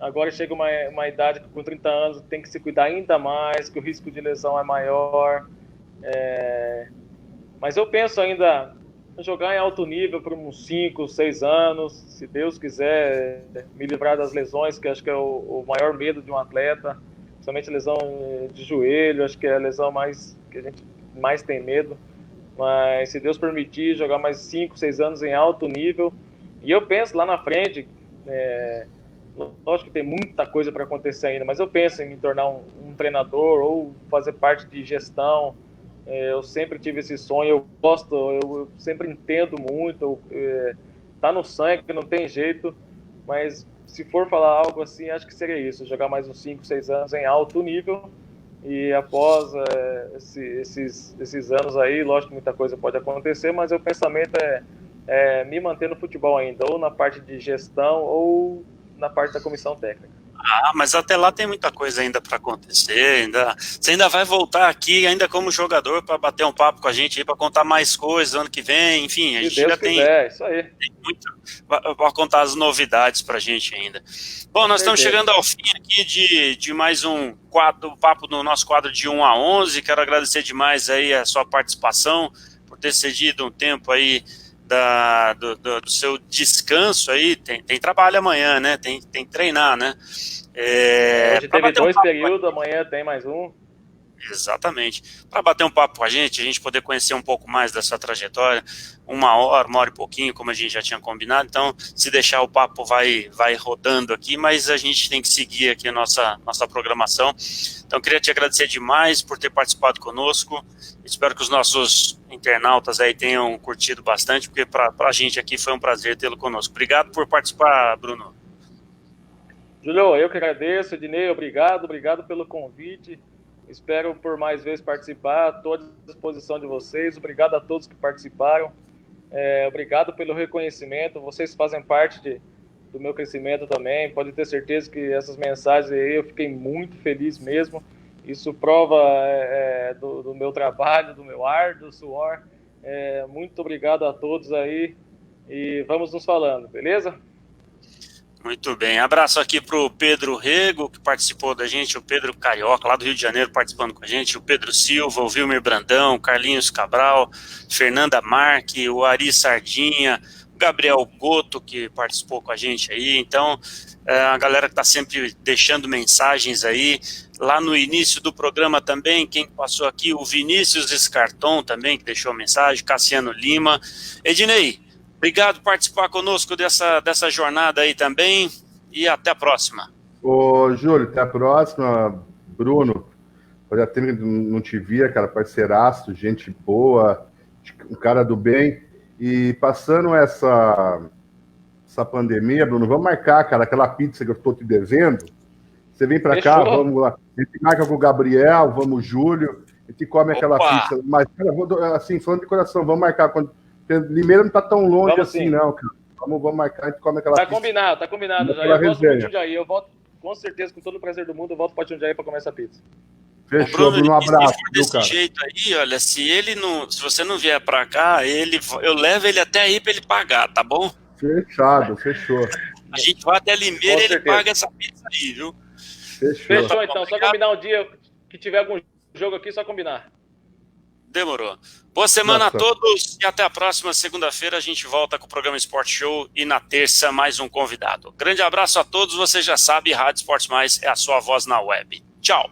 Agora chega uma idade que com 30 anos tem que se cuidar ainda mais, que o risco de lesão é maior. Mas eu penso ainda em jogar em alto nível por uns 5, 6 anos, se Deus quiser me livrar das lesões, que acho que é o maior medo de um atleta, principalmente lesão de joelho, acho que é a lesão que a gente mais tem medo. Mas se Deus permitir, jogar mais 5, 6 anos em alto nível. E eu penso lá na frente, lógico que tem muita coisa para acontecer ainda, mas eu penso em me tornar um treinador ou fazer parte de gestão. Eu sempre tive esse sonho, eu gosto, eu sempre entendo muito, tá no sangue, não tem jeito, mas se for falar algo assim, acho que seria isso, jogar mais uns 5, 6 anos em alto nível. E após esses anos aí, lógico que muita coisa pode acontecer, mas o pensamento é me manter no futebol ainda, ou na parte de gestão, ou na parte da comissão técnica. Mas até lá tem muita coisa ainda para acontecer. Você ainda vai voltar aqui, ainda como jogador, para bater um papo com a gente aí, para contar mais coisas ano que vem. Enfim, a gente ainda tem, isso aí. Tem muito para contar as novidades para a gente ainda. Bom, nós estamos chegando ao fim aqui de mais um papo no nosso quadro de 1 a 11. Quero agradecer demais aí a sua participação, por ter cedido um tempo aí do seu descanso aí. Tem trabalho amanhã, né? Tem que treinar, né? Hoje teve 2 períodos, amanhã tem mais um. Exatamente. Para bater um papo com a gente poder conhecer um pouco mais dessa trajetória, 1 hora e pouquinho, como a gente já tinha combinado. Então, se deixar, o papo vai rodando aqui, mas a gente tem que seguir aqui a nossa programação. Então, queria te agradecer demais por ter participado conosco. Espero que os nossos internautas aí tenham curtido bastante, porque para a gente aqui foi um prazer tê-lo conosco. Obrigado por participar, Bruno. Júlio, eu que agradeço. Ednei, obrigado pelo convite. Espero por mais vezes participar. Estou à disposição de vocês. Obrigado a todos que participaram. Obrigado pelo reconhecimento. Vocês fazem parte do meu crescimento também. Pode ter certeza que essas mensagens aí eu fiquei muito feliz mesmo. Isso prova do meu trabalho, do meu ar, do suor. Muito obrigado a todos aí. E vamos nos falando, beleza? Muito bem. Abraço aqui para o Pedro Rego, que participou da gente, o Pedro Carioca, lá do Rio de Janeiro, participando com a gente, o Pedro Silva, o Vilmer Brandão, o Carlinhos Cabral, Fernanda Marque, o Ari Sardinha, o Gabriel Goto, que participou com a gente aí. Então, a galera que está sempre deixando mensagens aí. Lá no início do programa também, quem passou aqui, o Vinícius Escarton também, que deixou mensagem, Cassiano Lima. Ednei, obrigado por participar conosco dessa jornada aí também e até a próxima. Ô, Júlio, até a próxima. Bruno, fazia tempo que não te via, cara, parceiraço, gente boa, um cara do bem. E passando essa pandemia, Bruno, vamos marcar, cara, aquela pizza que eu estou te devendo. Você vem para cá, vamos lá. A gente marca com o Gabriel, vamos, Júlio, a gente come aquela pizza. Mas, cara, assim, falando de coração, vamos marcar quando. Limeira não tá tão longe vamos assim, sim. Não, cara. Vamos marcar, a gente come aquela pizza. Tá combinado. Já. Eu gosto muito de Jundiaí. Eu volto, com certeza, com todo o prazer do mundo, eu volto para Jundiaí para comer essa pizza. Fechou, Bruno, um abraço. Se for desse jeito aí, olha, se você não vier para cá, eu levo ele até aí para ele pagar, tá bom? Fechado, fechou. A gente vai até Limeira e ele paga essa pizza aí, viu? Fechou então. Obrigado. Só combinar um dia que tiver algum jogo aqui, só combinar. Demorou. Boa semana a todos e até a próxima segunda-feira a gente volta com o programa Sport Show e na terça mais um convidado. Grande abraço a todos, você já sabe, Rádio Esportes Mais é a sua voz na web. Tchau.